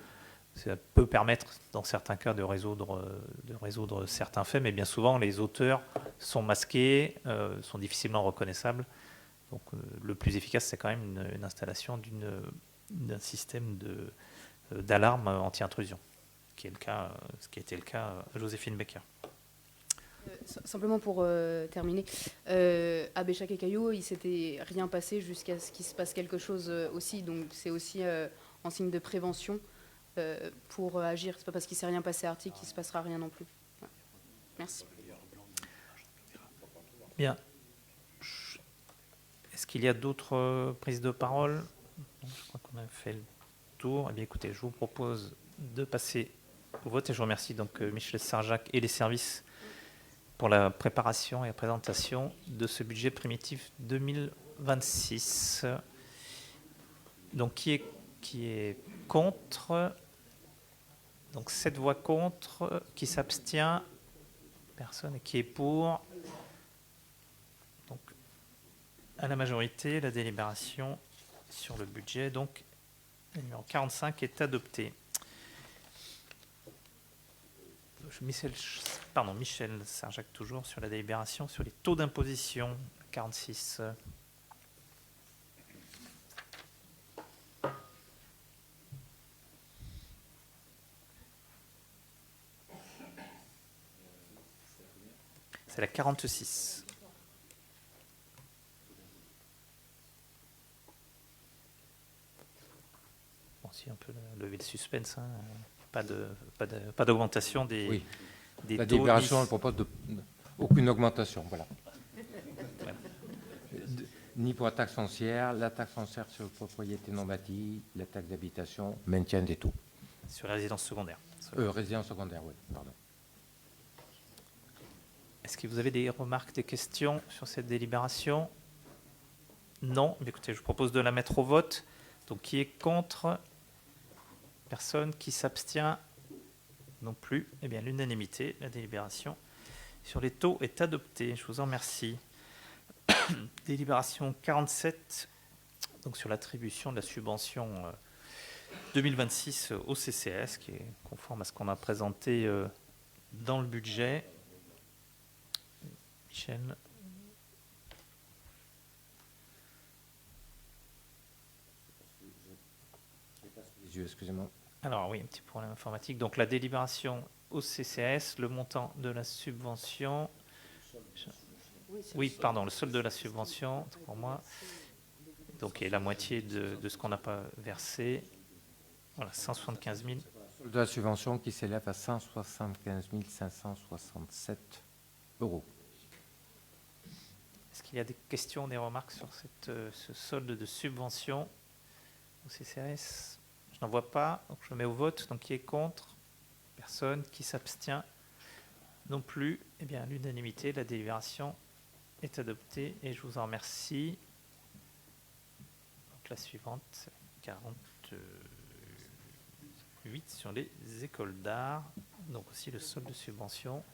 Ça peut permettre, dans certains cas, de résoudre certains faits, mais bien souvent, les auteurs sont masqués, sont difficilement reconnaissables. Donc, le plus efficace, c'est quand même une installation d'un système d'alarme anti-intrusion, ce qui était le cas à Joséphine Baker. Simplement pour terminer, à Béchac et Caillou, il s'était rien passé jusqu'à ce qu'il se passe quelque chose aussi. Donc c'est aussi en signe de prévention pour agir. C'est pas parce qu'il ne s'est rien passé à Artic qu'il ne se passera rien non plus. Ouais. Merci. Bien. Est-ce qu'il y a d'autres prises de parole? Je crois qu'on a fait le tour. Eh bien, écoutez, je vous propose de passer au vote et je remercie donc Michel Sarjac et les services pour la préparation et la présentation de ce budget primitif 2026. Donc, qui est contre? Donc, 7 voix contre. Qui s'abstient? Personne. Et qui est pour? Donc, à la majorité, la délibération sur le budget, donc, le numéro 45 est adopté. Michel Sarjac toujours sur la délibération sur les taux d'imposition 46. C'est la 46. Bon, si on peut lever le suspense, hein. Pas d'augmentation des, oui. Des la taux. délibération, elle propose aucune augmentation, voilà. Ouais. Ni pour la taxe foncière, la taxe foncière sur propriété non bâtie, la taxe d'habitation, maintien des taux. Sur la résidence secondaire. Résidence secondaire, oui, pardon. Est-ce que vous avez des remarques, des questions sur cette délibération? Non. Mais écoutez, je vous propose de la mettre au vote. Donc, qui est contre? Personne. Qui s'abstient? Non plus. Eh bien, l'unanimité, la délibération sur les taux est adoptée. Je vous en remercie. Délibération 47, donc sur l'attribution de la subvention 2026 au CCAS, qui est conforme à ce qu'on a présenté dans le budget. Michel. Excusez-moi. Alors oui, un petit problème informatique. Donc la délibération au CCAS, le montant de la subvention. Oui, pardon, le solde de la subvention, pour moi. Donc et la moitié de ce qu'on n'a pas versé. Voilà, 175 000. Le solde de la subvention qui s'élève à 175 567 €. Est-ce qu'il y a des questions, des remarques sur ce solde de subvention au CCAS? Je n'en vois pas, donc je mets au vote. Donc qui est contre? Personne. Qui s'abstient? Non plus. Eh bien, l'unanimité, la délibération est adoptée et je vous en remercie. Donc la suivante, c'est 48 sur les écoles d'art. Donc aussi le solde de subvention.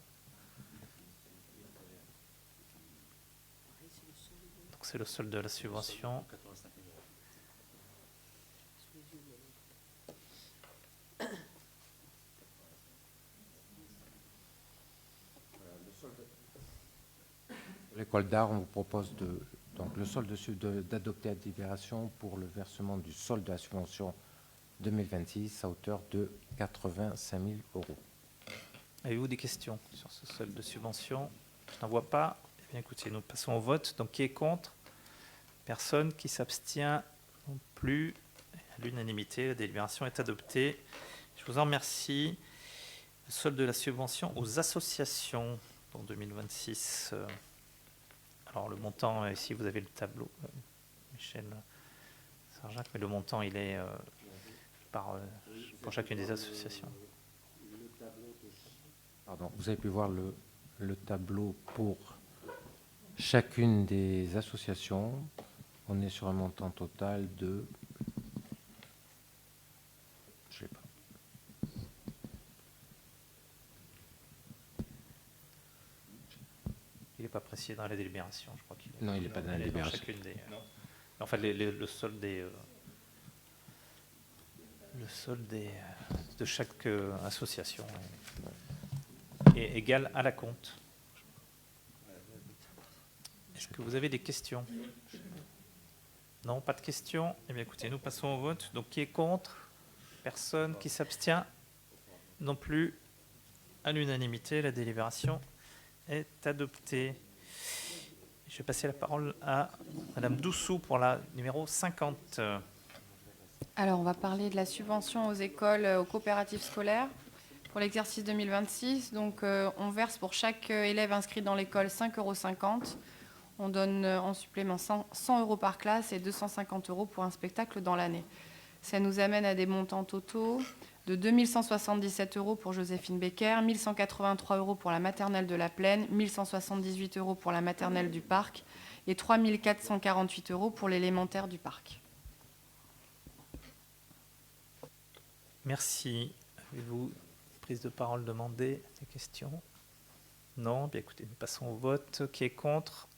Donc c'est le solde de la subvention. L'école d'art, on vous propose donc le solde d'adopter la délibération pour le versement du solde de la subvention 2026 à hauteur de 85 000 €. Avez-vous des questions sur ce solde de subvention? Je n'en vois pas. Eh bien, écoutez, nous passons au vote. Donc, qui est contre? Personne. Qui s'abstient? Non plus. À l'unanimité, la délibération est adoptée. Je vous en remercie. Le solde de la subvention aux associations pour 2026. Alors, le montant, ici, vous avez le tableau, Michel Sarjac, mais le montant, il est pour chacune des associations. Pardon, vous avez pu voir le tableau pour chacune des associations. On est sur un montant total de... Je sais pas. Il n'est pas précisé dans la délibération, je crois qu'il est. Non, il n'est pas dans la délibération. Chacune des, enfin, le solde de chaque association est égal à la compte. Est-ce que vous avez des questions? Non, pas de questions. Eh bien, écoutez, nous passons au vote. Donc, qui est contre? Personne. Qui s'abstient? Non plus. À l'unanimité, la délibération est adoptée. Je vais passer la parole à Madame Doussou pour la numéro 50. Alors, on va parler de la subvention aux écoles, aux coopératives scolaires pour l'exercice 2026. Donc, on verse pour chaque élève inscrit dans l'école 5,50 €. On donne en supplément 100 € par classe et 250 € pour un spectacle dans l'année. Ça nous amène à des montants totaux de 2 177 € pour Joséphine Becker, 1 183 € pour la maternelle de la Plaine, 1 178 € pour la maternelle du Parc et 3 448 € pour l'élémentaire du Parc. Merci. Avez-vous prise de parole demandée? Des questions? Non. Bien, écoutez, nous passons au vote. Qui est contre?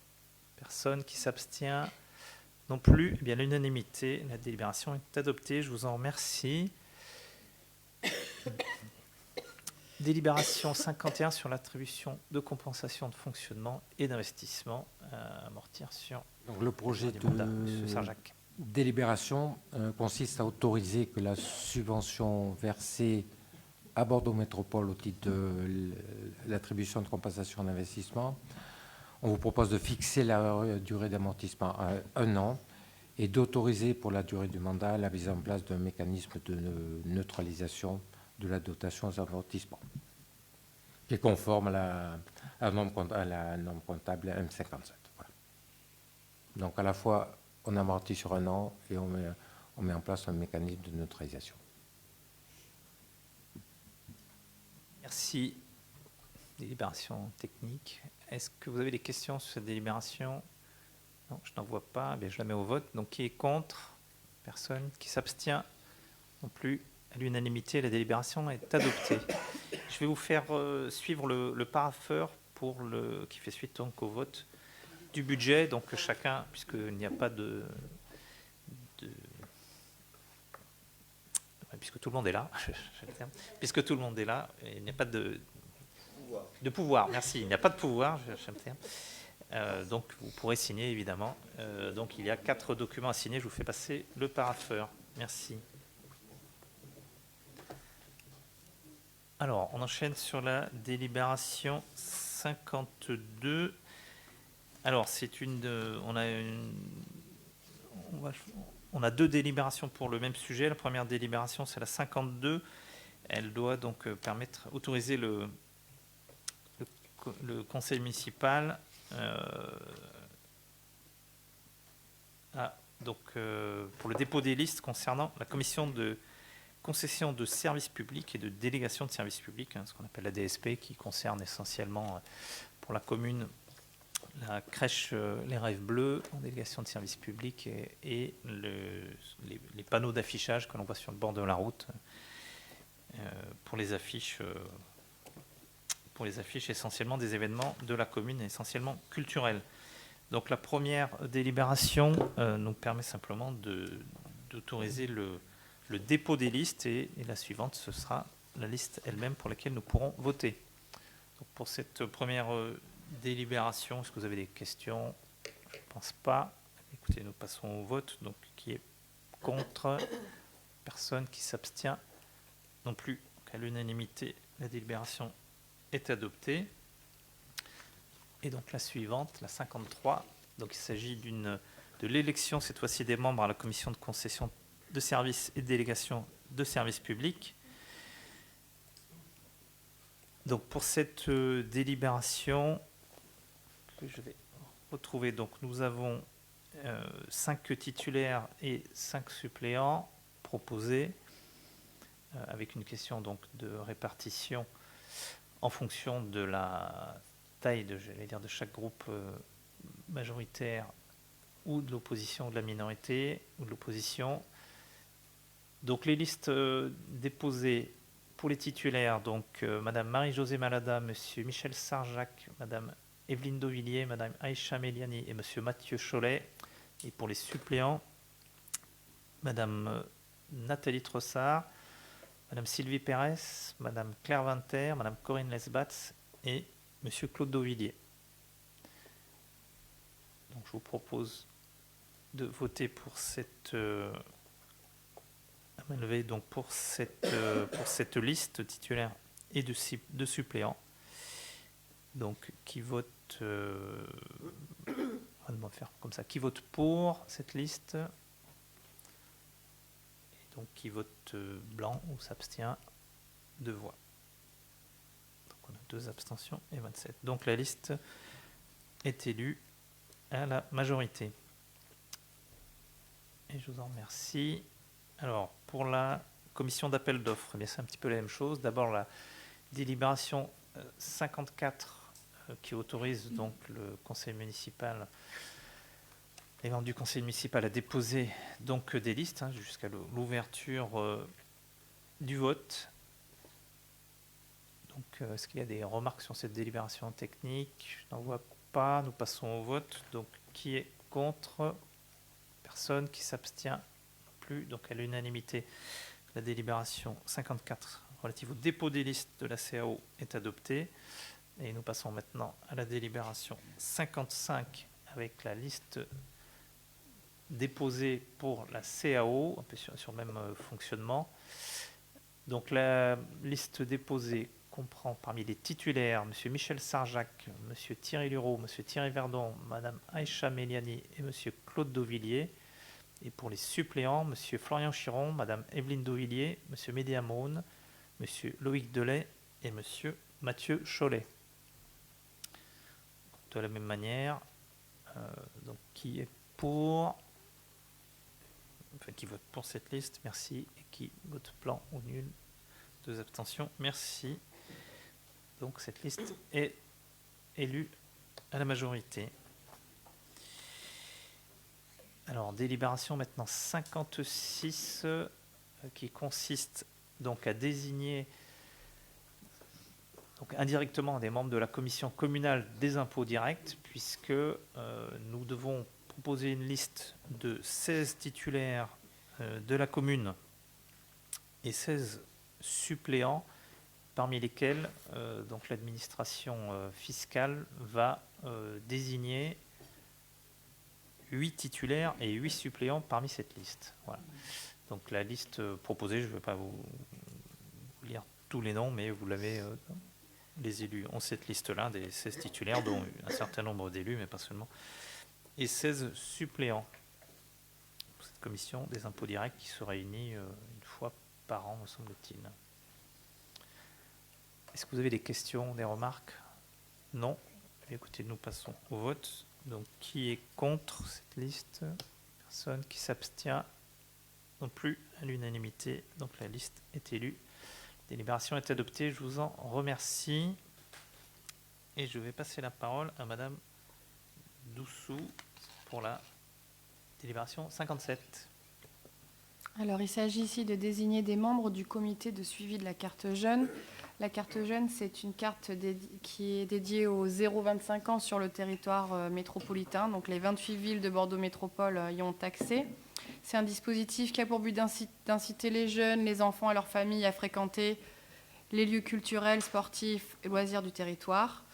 Personne. Qui s'abstient? Non plus. Eh bien, l'unanimité, la délibération est adoptée. Je vous en remercie. Délibération 51 sur l'attribution de compensation de fonctionnement et d'investissement à amortir sur Donc, le projet du mandat. Monsieur Sarjac. délibération consiste à autoriser que la subvention versée à Bordeaux Métropole au titre de l'attribution de compensation d'investissement, on vous propose de fixer la durée d'amortissement à 1 an et d'autoriser pour la durée du mandat la mise en place d'un mécanisme de neutralisation de la dotation aux amortissements, qui est conforme à la norme comptable M57. Voilà. Donc à la fois, on amortit sur 1 an et on met en place un mécanisme de neutralisation. Merci. Délibération technique. Est-ce que vous avez des questions sur cette délibération? Non, je n'en vois pas. Bien, je la mets au vote. Donc, qui est contre? Personne. Qui s'abstient? Non plus. À l'unanimité, la délibération est adoptée. Je vais vous faire suivre le parapheur qui fait suite donc au vote du budget. Donc, chacun, puisqu'il n'y a pas puisque tout le monde est là, puisque tout le monde est là, il n'y a pas de pouvoir. Merci, il n'y a pas de pouvoir, donc vous pourrez signer évidemment. Donc il y a 4 documents à signer, je vous fais passer le parapheur. Merci. Alors, on enchaîne sur la délibération 52. Alors, on a 2 délibérations pour le même sujet. La première délibération, c'est la 52. Elle doit donc autoriser le conseil municipal pour le dépôt des listes concernant la commission de concession de services publics et de délégation de services publics, ce qu'on appelle la DSP, qui concerne essentiellement pour la commune la crèche Les Rêves Bleus en délégation de services publics et les panneaux d'affichage que l'on voit sur le bord de la route pour les affiches essentiellement des événements de la commune, essentiellement culturels. Donc la première délibération nous permet simplement d'autoriser le dépôt des listes et la suivante, ce sera la liste elle-même pour laquelle nous pourrons voter. Donc pour cette première délibération, est-ce que vous avez des questions? Je ne pense pas. Écoutez, nous passons au vote. Donc qui est contre? Personne. Qui s'abstient? Non plus. Donc, à l'unanimité, la délibération est adoptée. Et donc la suivante, la 53. Donc il s'agit de l'élection cette fois-ci des membres à la commission de concession de services et de délégation de services publics. Donc pour cette délibération que je vais retrouver, donc nous avons 5 titulaires et 5 suppléants proposés avec une question donc de répartition en fonction de la taille de chaque groupe majoritaire ou de l'opposition ou de la minorité ou de l'opposition. Donc les listes déposées pour les titulaires, donc Madame Marie-Josée Malada, Monsieur Michel Sarjac, Madame Evelyne Dauvilliers, Madame Aïcha Méliani et Monsieur Mathieu Cholet. Et pour les suppléants, Madame Nathalie Trossard, Madame Sylvie Pérez, Madame Claire Vinter, Madame Corinne Lesbatz et Monsieur Claude Dauvilliers. Donc je vous propose de voter pour cette donc pour cette liste titulaire et de suppléants. Donc qui vote on va faire comme ça, qui vote pour cette liste et donc qui vote blanc ou s'abstient, 2 voix. Donc on a 2 abstentions et 27. Donc la liste est élue à la majorité. Et je vous en remercie. Alors, pour la commission d'appel d'offres, eh bien, c'est un petit peu la même chose. D'abord, la délibération 54 qui autorise donc le conseil municipal, les membres du conseil municipal à déposer donc des listes jusqu'à l'ouverture du vote. Donc, est-ce qu'il y a des remarques sur cette délibération technique? Je n'en vois pas. Nous passons au vote. Donc, qui est contre? Personne. Qui s'abstient? Plus. Donc, à l'unanimité, la délibération 54 relative au dépôt des listes de la CAO est adoptée. Et nous passons maintenant à la délibération 55 avec la liste déposée pour la CAO, un peu sur le même fonctionnement. Donc la liste déposée comprend parmi les titulaires M. Michel Sarjac, M. Thierry Lureau, M. Thierry Verdon, Mme Aïcha Méliani et M. Claude Dauvilliers. Et pour les suppléants, M. Florian Chiron, Mme Evelyne Dauvilliers, M. Mehdi Amroun, M. Loïc Delay et M. Mathieu Cholet. De la même manière, donc qui est pour, enfin, qui vote pour cette liste, merci, et qui vote blanc ou nul, 2 abstentions, merci. Donc cette liste est élue à la majorité. Alors, délibération maintenant 56 qui consiste donc à désigner donc indirectement des membres de la commission communale des impôts directs, puisque nous devons proposer une liste de 16 titulaires de la commune et 16 suppléants, parmi lesquels donc l'administration fiscale va désigner 8 titulaires et 8 suppléants parmi cette liste. Voilà. Donc la liste proposée, je ne vais pas vous lire tous les noms, mais vous l'avez, les élus ont cette liste-là, des 16 titulaires, dont un certain nombre d'élus, mais pas seulement, et 16 suppléants. Cette commission des impôts directs qui se réunit une fois par an, me semble-t-il. Est-ce que vous avez des questions, des remarques? Non. Écoutez, nous passons au vote. Donc, qui est contre cette liste? Personne. Qui s'abstient? Non plus, à l'unanimité. Donc, la liste est élue. La délibération est adoptée. Je vous en remercie. Et je vais passer la parole à Madame Doussou pour la délibération 57. Alors, il s'agit ici de désigner des membres du comité de suivi de la carte jeune. La carte jeune, c'est une carte qui est dédiée aux 0-25 ans sur le territoire métropolitain. Donc, les 28 villes de Bordeaux Métropole y ont accès. C'est un dispositif qui a pour but d'inciter les jeunes, les enfants et leurs familles à fréquenter les lieux culturels, sportifs et loisirs du territoire.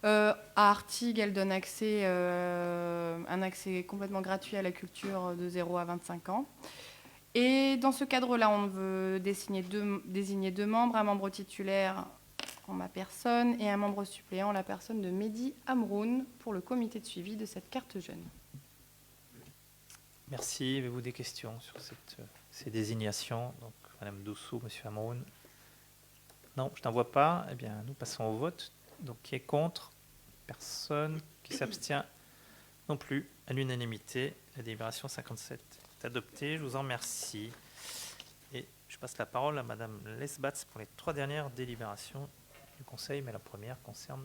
À Artigues, elle donne accès, un accès complètement gratuit à la culture de 0 à 25 ans. Et dans ce cadre-là, on veut désigner deux membres, un membre titulaire en ma personne et un membre suppléant, la personne de Mehdi Amroun, pour le comité de suivi de cette carte jeune. Merci. Avez-vous des questions sur ces désignations? Donc, Madame Doussou, Monsieur Amroun? Non, je n'en vois pas. Eh bien, nous passons au vote. Donc, qui est contre? Personne. Qui s'abstient? Non plus. À l'unanimité, la délibération 57 est adoptée. Je vous en remercie. Et je passe la parole à Madame Lesbatz pour les 3 dernières délibérations du Conseil, mais la première concerne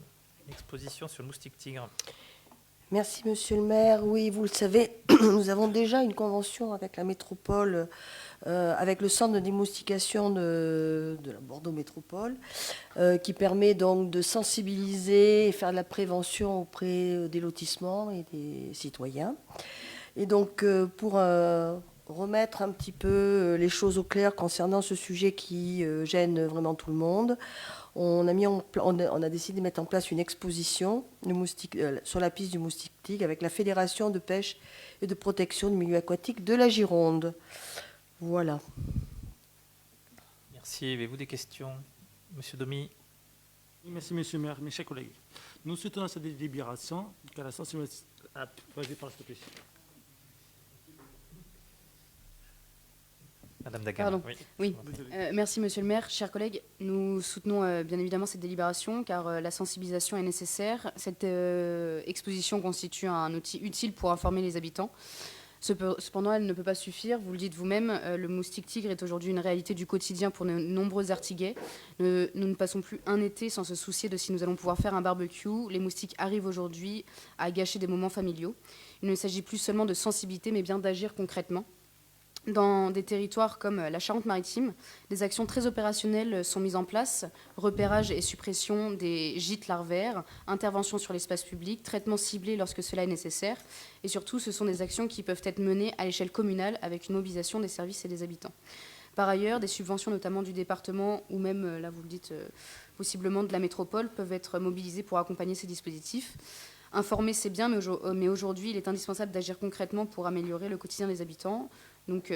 l'exposition sur le moustique tigre. Merci, monsieur le maire. Oui, vous le savez, nous avons déjà une convention avec la métropole, avec le centre de démoustication de la Bordeaux Métropole, qui permet donc de sensibiliser et faire de la prévention auprès des lotissements et des citoyens. Et donc, pour remettre un petit peu les choses au clair concernant ce sujet qui gêne vraiment tout le monde, on a décidé de mettre en place une exposition sur la piste du moustique tigre avec la Fédération de pêche et de protection du milieu aquatique de la Gironde. Voilà. Merci. Avez-vous des questions? Monsieur Domi. Merci, monsieur le maire, mes chers collègues. Nous souhaitons dans cette délibération qu'à la sensibilisation... Vas-y, parle, s'il te plaît. Madame Dagama. Pardon. Oui. Merci, monsieur le maire. Chers collègues, nous soutenons bien évidemment cette délibération car la sensibilisation est nécessaire. Cette exposition constitue un outil utile pour informer les habitants. Cependant, elle ne peut pas suffire. Vous le dites vous-même, le moustique tigre est aujourd'hui une réalité du quotidien pour de nombreux Artiguais. Nous ne passons plus un été sans se soucier de si nous allons pouvoir faire un barbecue. Les moustiques arrivent aujourd'hui à gâcher des moments familiaux. Il ne s'agit plus seulement de sensibilité, mais bien d'agir concrètement. Dans des territoires comme la Charente-Maritime, des actions très opérationnelles sont mises en place, repérage et suppression des gîtes larvaires, intervention sur l'espace public, traitement ciblé lorsque cela est nécessaire, et surtout ce sont des actions qui peuvent être menées à l'échelle communale avec une mobilisation des services et des habitants. Par ailleurs, des subventions notamment du département ou même, là vous le dites, possiblement de la métropole peuvent être mobilisées pour accompagner ces dispositifs. Informer, c'est bien, mais aujourd'hui, il est indispensable d'agir concrètement pour améliorer le quotidien des habitants. Donc,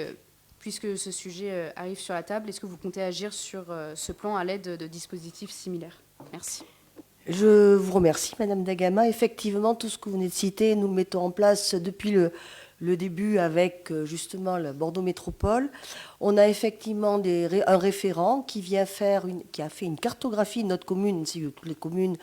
puisque ce sujet arrive sur la table, est-ce que vous comptez agir sur ce plan à l'aide de dispositifs similaires? Merci. Je vous remercie, Madame Dagama. Effectivement, tout ce que vous venez de citer, nous le mettons en place depuis le début avec justement la Bordeaux Métropole. On a effectivement un référent qui a fait une cartographie de notre commune, ainsi que toutes les communes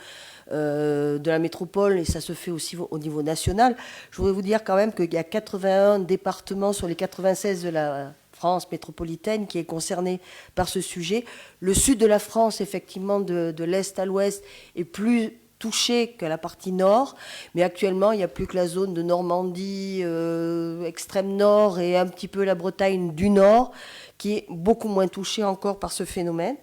de la métropole, et ça se fait aussi au niveau national. Je voudrais vous dire quand même qu'il y a 81 départements sur les 96 de la France métropolitaine qui est concernée par ce sujet. Le sud de la France, effectivement, de l'est à l'ouest, est plus touché que la partie nord, mais actuellement, il n'y a plus que la zone de Normandie, extrême nord, et un petit peu la Bretagne du nord, qui est beaucoup moins touchée encore par ce phénomène.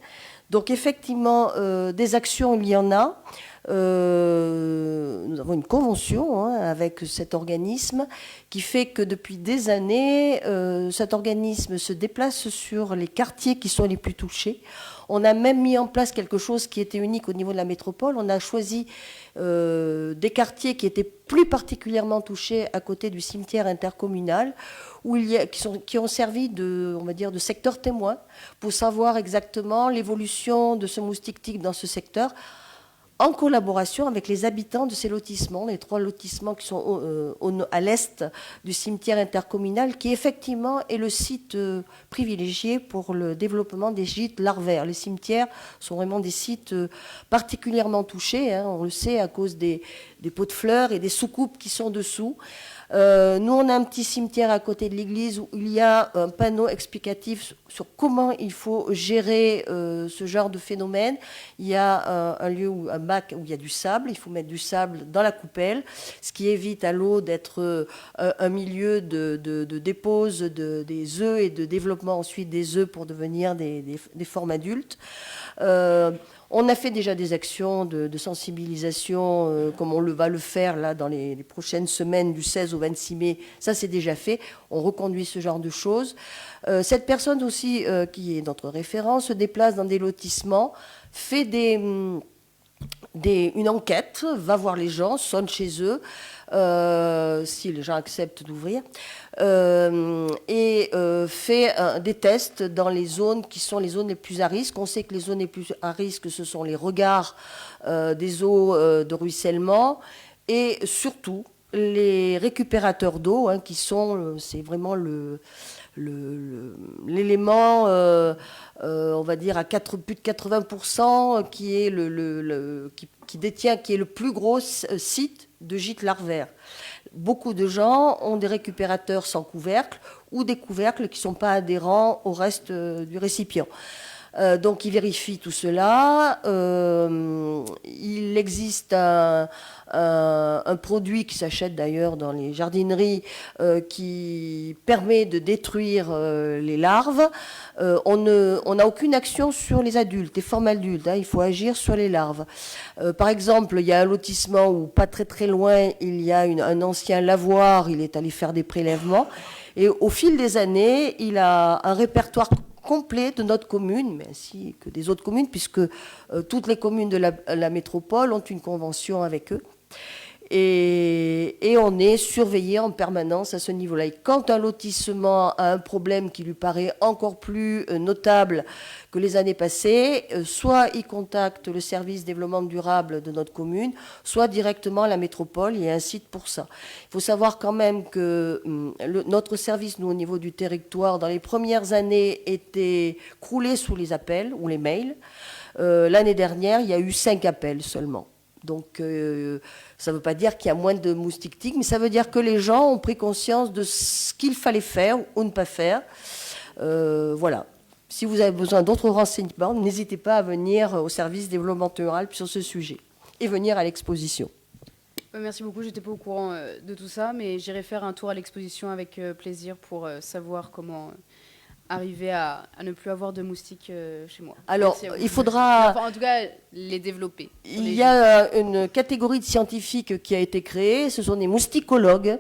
Donc, effectivement, des actions, il y en a. Nous avons une convention avec cet organisme qui fait que depuis des années, cet organisme se déplace sur les quartiers qui sont les plus touchés. On a même mis en place quelque chose qui était unique au niveau de la métropole. On a choisi des quartiers qui étaient plus particulièrement touchés à côté du cimetière intercommunal, qui ont servi de secteur témoin pour savoir exactement l'évolution de ce moustique tigre dans ce secteur, en collaboration avec les habitants de ces lotissements, les 3 lotissements qui sont à l'est du cimetière intercommunal, qui effectivement est le site privilégié pour le développement des gîtes larvaires. Les cimetières sont vraiment des sites particulièrement touchés, on le sait, à cause des pots de fleurs et des soucoupes qui sont dessous. Nous, on a un petit cimetière à côté de l'église où il y a un panneau explicatif sur comment il faut gérer ce genre de phénomène. Il y a un lieu, un bac où il y a du sable. Il faut mettre du sable dans la coupelle, ce qui évite à l'eau d'être un milieu de dépose des œufs et de développement ensuite des œufs pour devenir des formes adultes. On a fait déjà des actions de sensibilisation, comme on va le faire là dans les prochaines semaines du 16 au 26 mai. Ça, c'est déjà fait. On reconduit ce genre de choses. Cette personne aussi, qui est notre référent, se déplace dans des lotissements, fait une enquête, va voir les gens, sonne chez eux, si les gens acceptent d'ouvrir, et fait des tests dans les zones qui sont les zones les plus à risque. On sait que les zones les plus à risque, ce sont les regards des eaux de ruissellement et surtout les récupérateurs d'eau, qui sont, c'est vraiment l'élément, on va dire, à plus de 80%, qui est qui détient, qui est le plus gros site de gîtes larvaires. Beaucoup de gens ont des récupérateurs sans couvercle ou des couvercles qui ne sont pas adhérents au reste du récipient. Donc, il vérifie tout cela. Il existe un produit qui s'achète d'ailleurs dans les jardineries qui permet de détruire les larves. On n'a aucune action sur les adultes, les formes adultes. Il faut agir sur les larves. Par exemple, il y a un lotissement où, pas très très loin, il y a un ancien lavoir. Il est allé faire des prélèvements. Et au fil des années, il a un répertoire complet de notre commune, mais ainsi que des autres communes, puisque toutes les communes de la métropole ont une convention avec eux. Et on est surveillé en permanence à ce niveau-là. Et quand un lotissement a un problème qui lui paraît encore plus notable que les années passées, soit il contacte le service développement durable de notre commune, soit directement la métropole. Il y a un site pour ça. Il faut savoir quand même que notre service, nous, au niveau du territoire, dans les premières années, était croulé sous les appels ou les mails. L'année dernière, il y a eu 5 appels seulement. Donc, ça ne veut pas dire qu'il y a moins de moustiques tiques, mais ça veut dire que les gens ont pris conscience de ce qu'il fallait faire ou ne pas faire. Voilà. Si vous avez besoin d'autres renseignements, n'hésitez pas à venir au service développement rural sur ce sujet et venir à l'exposition. Merci beaucoup, je n'étais pas au courant de tout ça, mais j'irai faire un tour à l'exposition avec plaisir pour savoir comment arriver à ne plus avoir de moustiques chez moi. Alors, il faudra... Enfin, en tout cas, les développer. Il y a une catégorie de scientifiques qui a été créée, ce sont des mousticologues.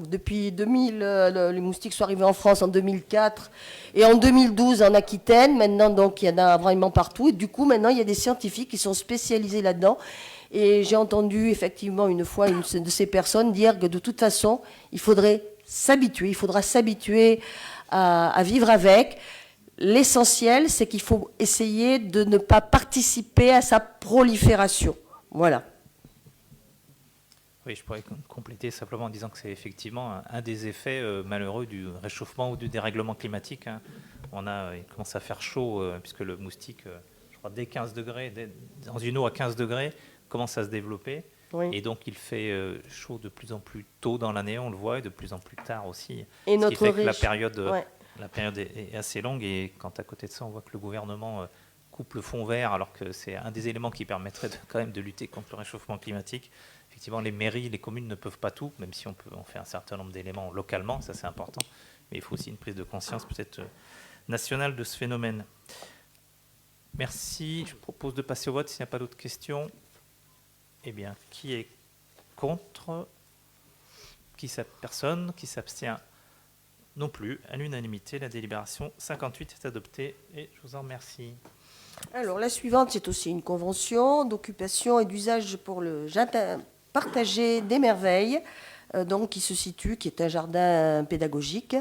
Depuis 2000, les moustiques sont arrivés en France en 2004 et en 2012 en Aquitaine. Maintenant, donc, il y en a vraiment partout. Et du coup, maintenant, il y a des scientifiques qui sont spécialisés là-dedans. Et j'ai entendu effectivement une fois une de ces personnes dire que de toute façon, il faudra s'habituer à vivre avec. L'essentiel, c'est qu'il faut essayer de ne pas participer à sa prolifération. Voilà. Oui, je pourrais compléter simplement en disant que c'est effectivement un des effets malheureux du réchauffement ou du dérèglement climatique. Il commence à faire chaud, puisque le moustique, je crois, dès 15 degrés, dans une eau à 15 degrés, commence à se développer. Oui. Et donc, il fait chaud de plus en plus tôt dans l'année, on le voit, et de plus en plus tard aussi. Et ce qui fait que la période est assez longue. Et quand à côté de ça, on voit que le gouvernement coupe le fond vert, alors que c'est un des éléments qui permettrait quand même de lutter contre le réchauffement climatique. Effectivement, les mairies, les communes ne peuvent pas tout, même si on fait un certain nombre d'éléments localement, ça c'est important. Mais il faut aussi une prise de conscience peut-être nationale de ce phénomène. Merci. Je propose de passer au vote s'il n'y a pas d'autres questions. Eh bien, qui est contre? Personne. Qui s'abstient? Non plus. À l'unanimité, la délibération 58 est adoptée et je vous en remercie. Alors, la suivante, c'est aussi une convention d'occupation et d'usage pour le jardin partagé des merveilles, donc qui est un jardin pédagogique,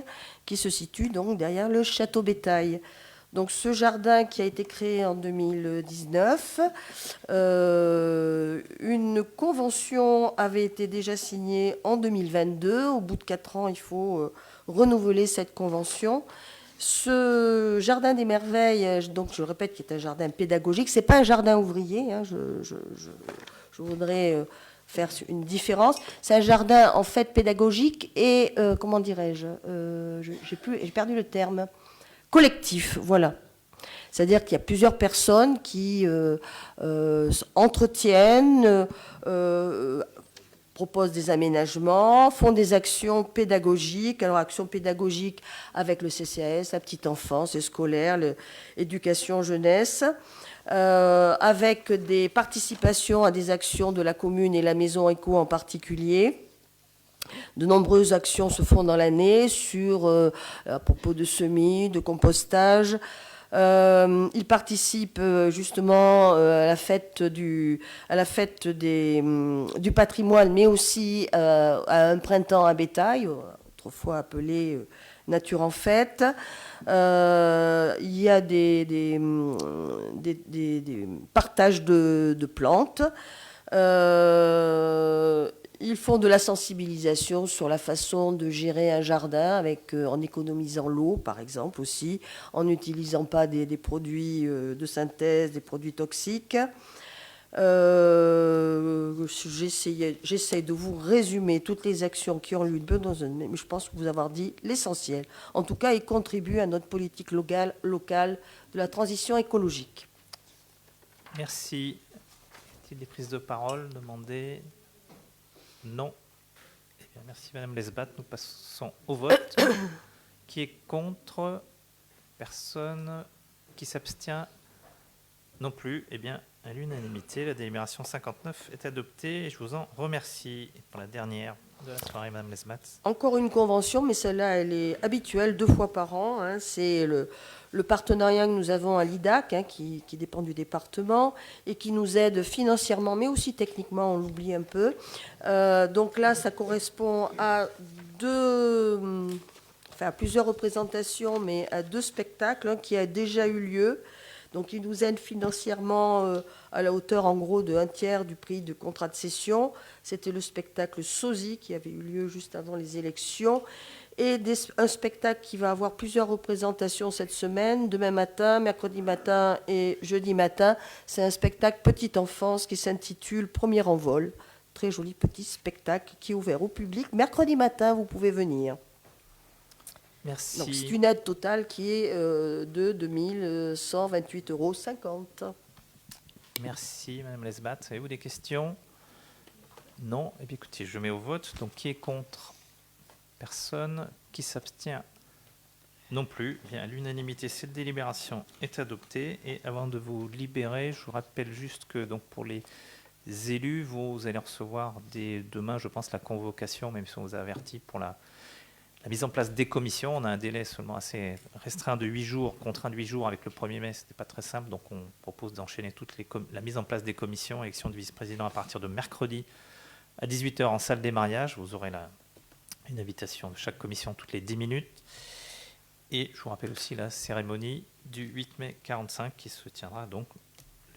qui se situe donc derrière le château Bétail. Donc ce jardin qui a été créé en 2019, une convention avait été déjà signée en 2022. Au bout de 4 ans, il faut renouveler cette convention. Ce jardin des merveilles, donc je répète, qui est un jardin pédagogique, c'est pas un jardin ouvrier. Je voudrais faire une différence. C'est un jardin en fait pédagogique et comment dirais-je, j'ai perdu le terme. Collectif, voilà. C'est-à-dire qu'il y a plusieurs personnes qui entretiennent, proposent des aménagements, font des actions pédagogiques. Alors, actions pédagogiques avec le CCAS, la petite enfance, les scolaires, l'éducation jeunesse, avec des participations à des actions de la commune et la maison éco en particulier. De nombreuses actions se font dans l'année à propos de semis, de compostage. Ils participent justement à la fête du patrimoine, mais aussi à un printemps à Bétail, autrefois appelé Nature en fête. Il y a des partages de plantes. Ils font de la sensibilisation sur la façon de gérer un jardin en économisant l'eau, par exemple, aussi, en n'utilisant pas des produits de synthèse, des produits toxiques. J'essaie de vous résumer toutes les actions qui ont lieu de Besançon, mais je pense vous avoir dit l'essentiel. En tout cas, ils contribuent à notre politique locale de la transition écologique. Merci. Y a-t-il des prises de parole demandées? Non. Eh bien, merci Madame Lesbat. Nous passons au vote. Qui est contre? Personne. Qui s'abstient? Non plus. Eh bien, à l'unanimité, la délibération 59 est adoptée et je vous en remercie. Et pour la dernière de la soirée, Madame Lesbat. Encore une convention, mais celle-là, elle est habituelle, 2 fois par an. Hein. C'est le partenariat que nous avons à l'IDAC, hein, qui dépend du département, et qui nous aide financièrement, mais aussi techniquement, on l'oublie un peu. Donc là, ça correspond à plusieurs représentations, mais à 2 spectacles, hein, qui a déjà eu lieu. Donc, ils nous aident financièrement à la hauteur, en gros, de 1/3 du prix de contrat de cession. C'était le spectacle Sosie qui avait eu lieu juste avant les élections. Et un spectacle qui va avoir plusieurs représentations cette semaine, demain matin, mercredi matin et jeudi matin. C'est un spectacle Petite Enfance qui s'intitule Premier envol. Très joli petit spectacle qui est ouvert au public. Mercredi matin, vous pouvez venir. Merci. Donc, c'est une aide totale qui est de 2128,50 €. Merci Madame Lesbat. Avez-vous des questions? Non. Eh bien, écoutez, je mets au vote. Donc, qui est contre? Personne. Qui s'abstient? Non plus. Eh bien, à l'unanimité, cette délibération est adoptée. Et avant de vous libérer, je vous rappelle juste que donc, pour les élus, vous allez recevoir dès demain, je pense, la convocation, même si on vous a averti pour la mise en place des commissions. On a un délai seulement assez restreint de 8 jours, contraint de 8 jours avec le 1er mai, ce n'était pas très simple, donc on propose d'enchaîner la mise en place des commissions, élection de vice-président à partir de mercredi à 18 h en salle des mariages. Vous aurez une invitation de chaque commission toutes les 10 minutes. Et je vous rappelle aussi la cérémonie du 8 mai 45 qui se tiendra donc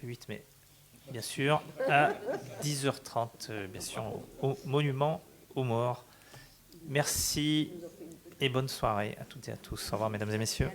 le 8 mai, bien sûr, à 10h30, bien sûr, au monument aux morts. Merci et bonne soirée à toutes et à tous. Au revoir, mesdames et messieurs.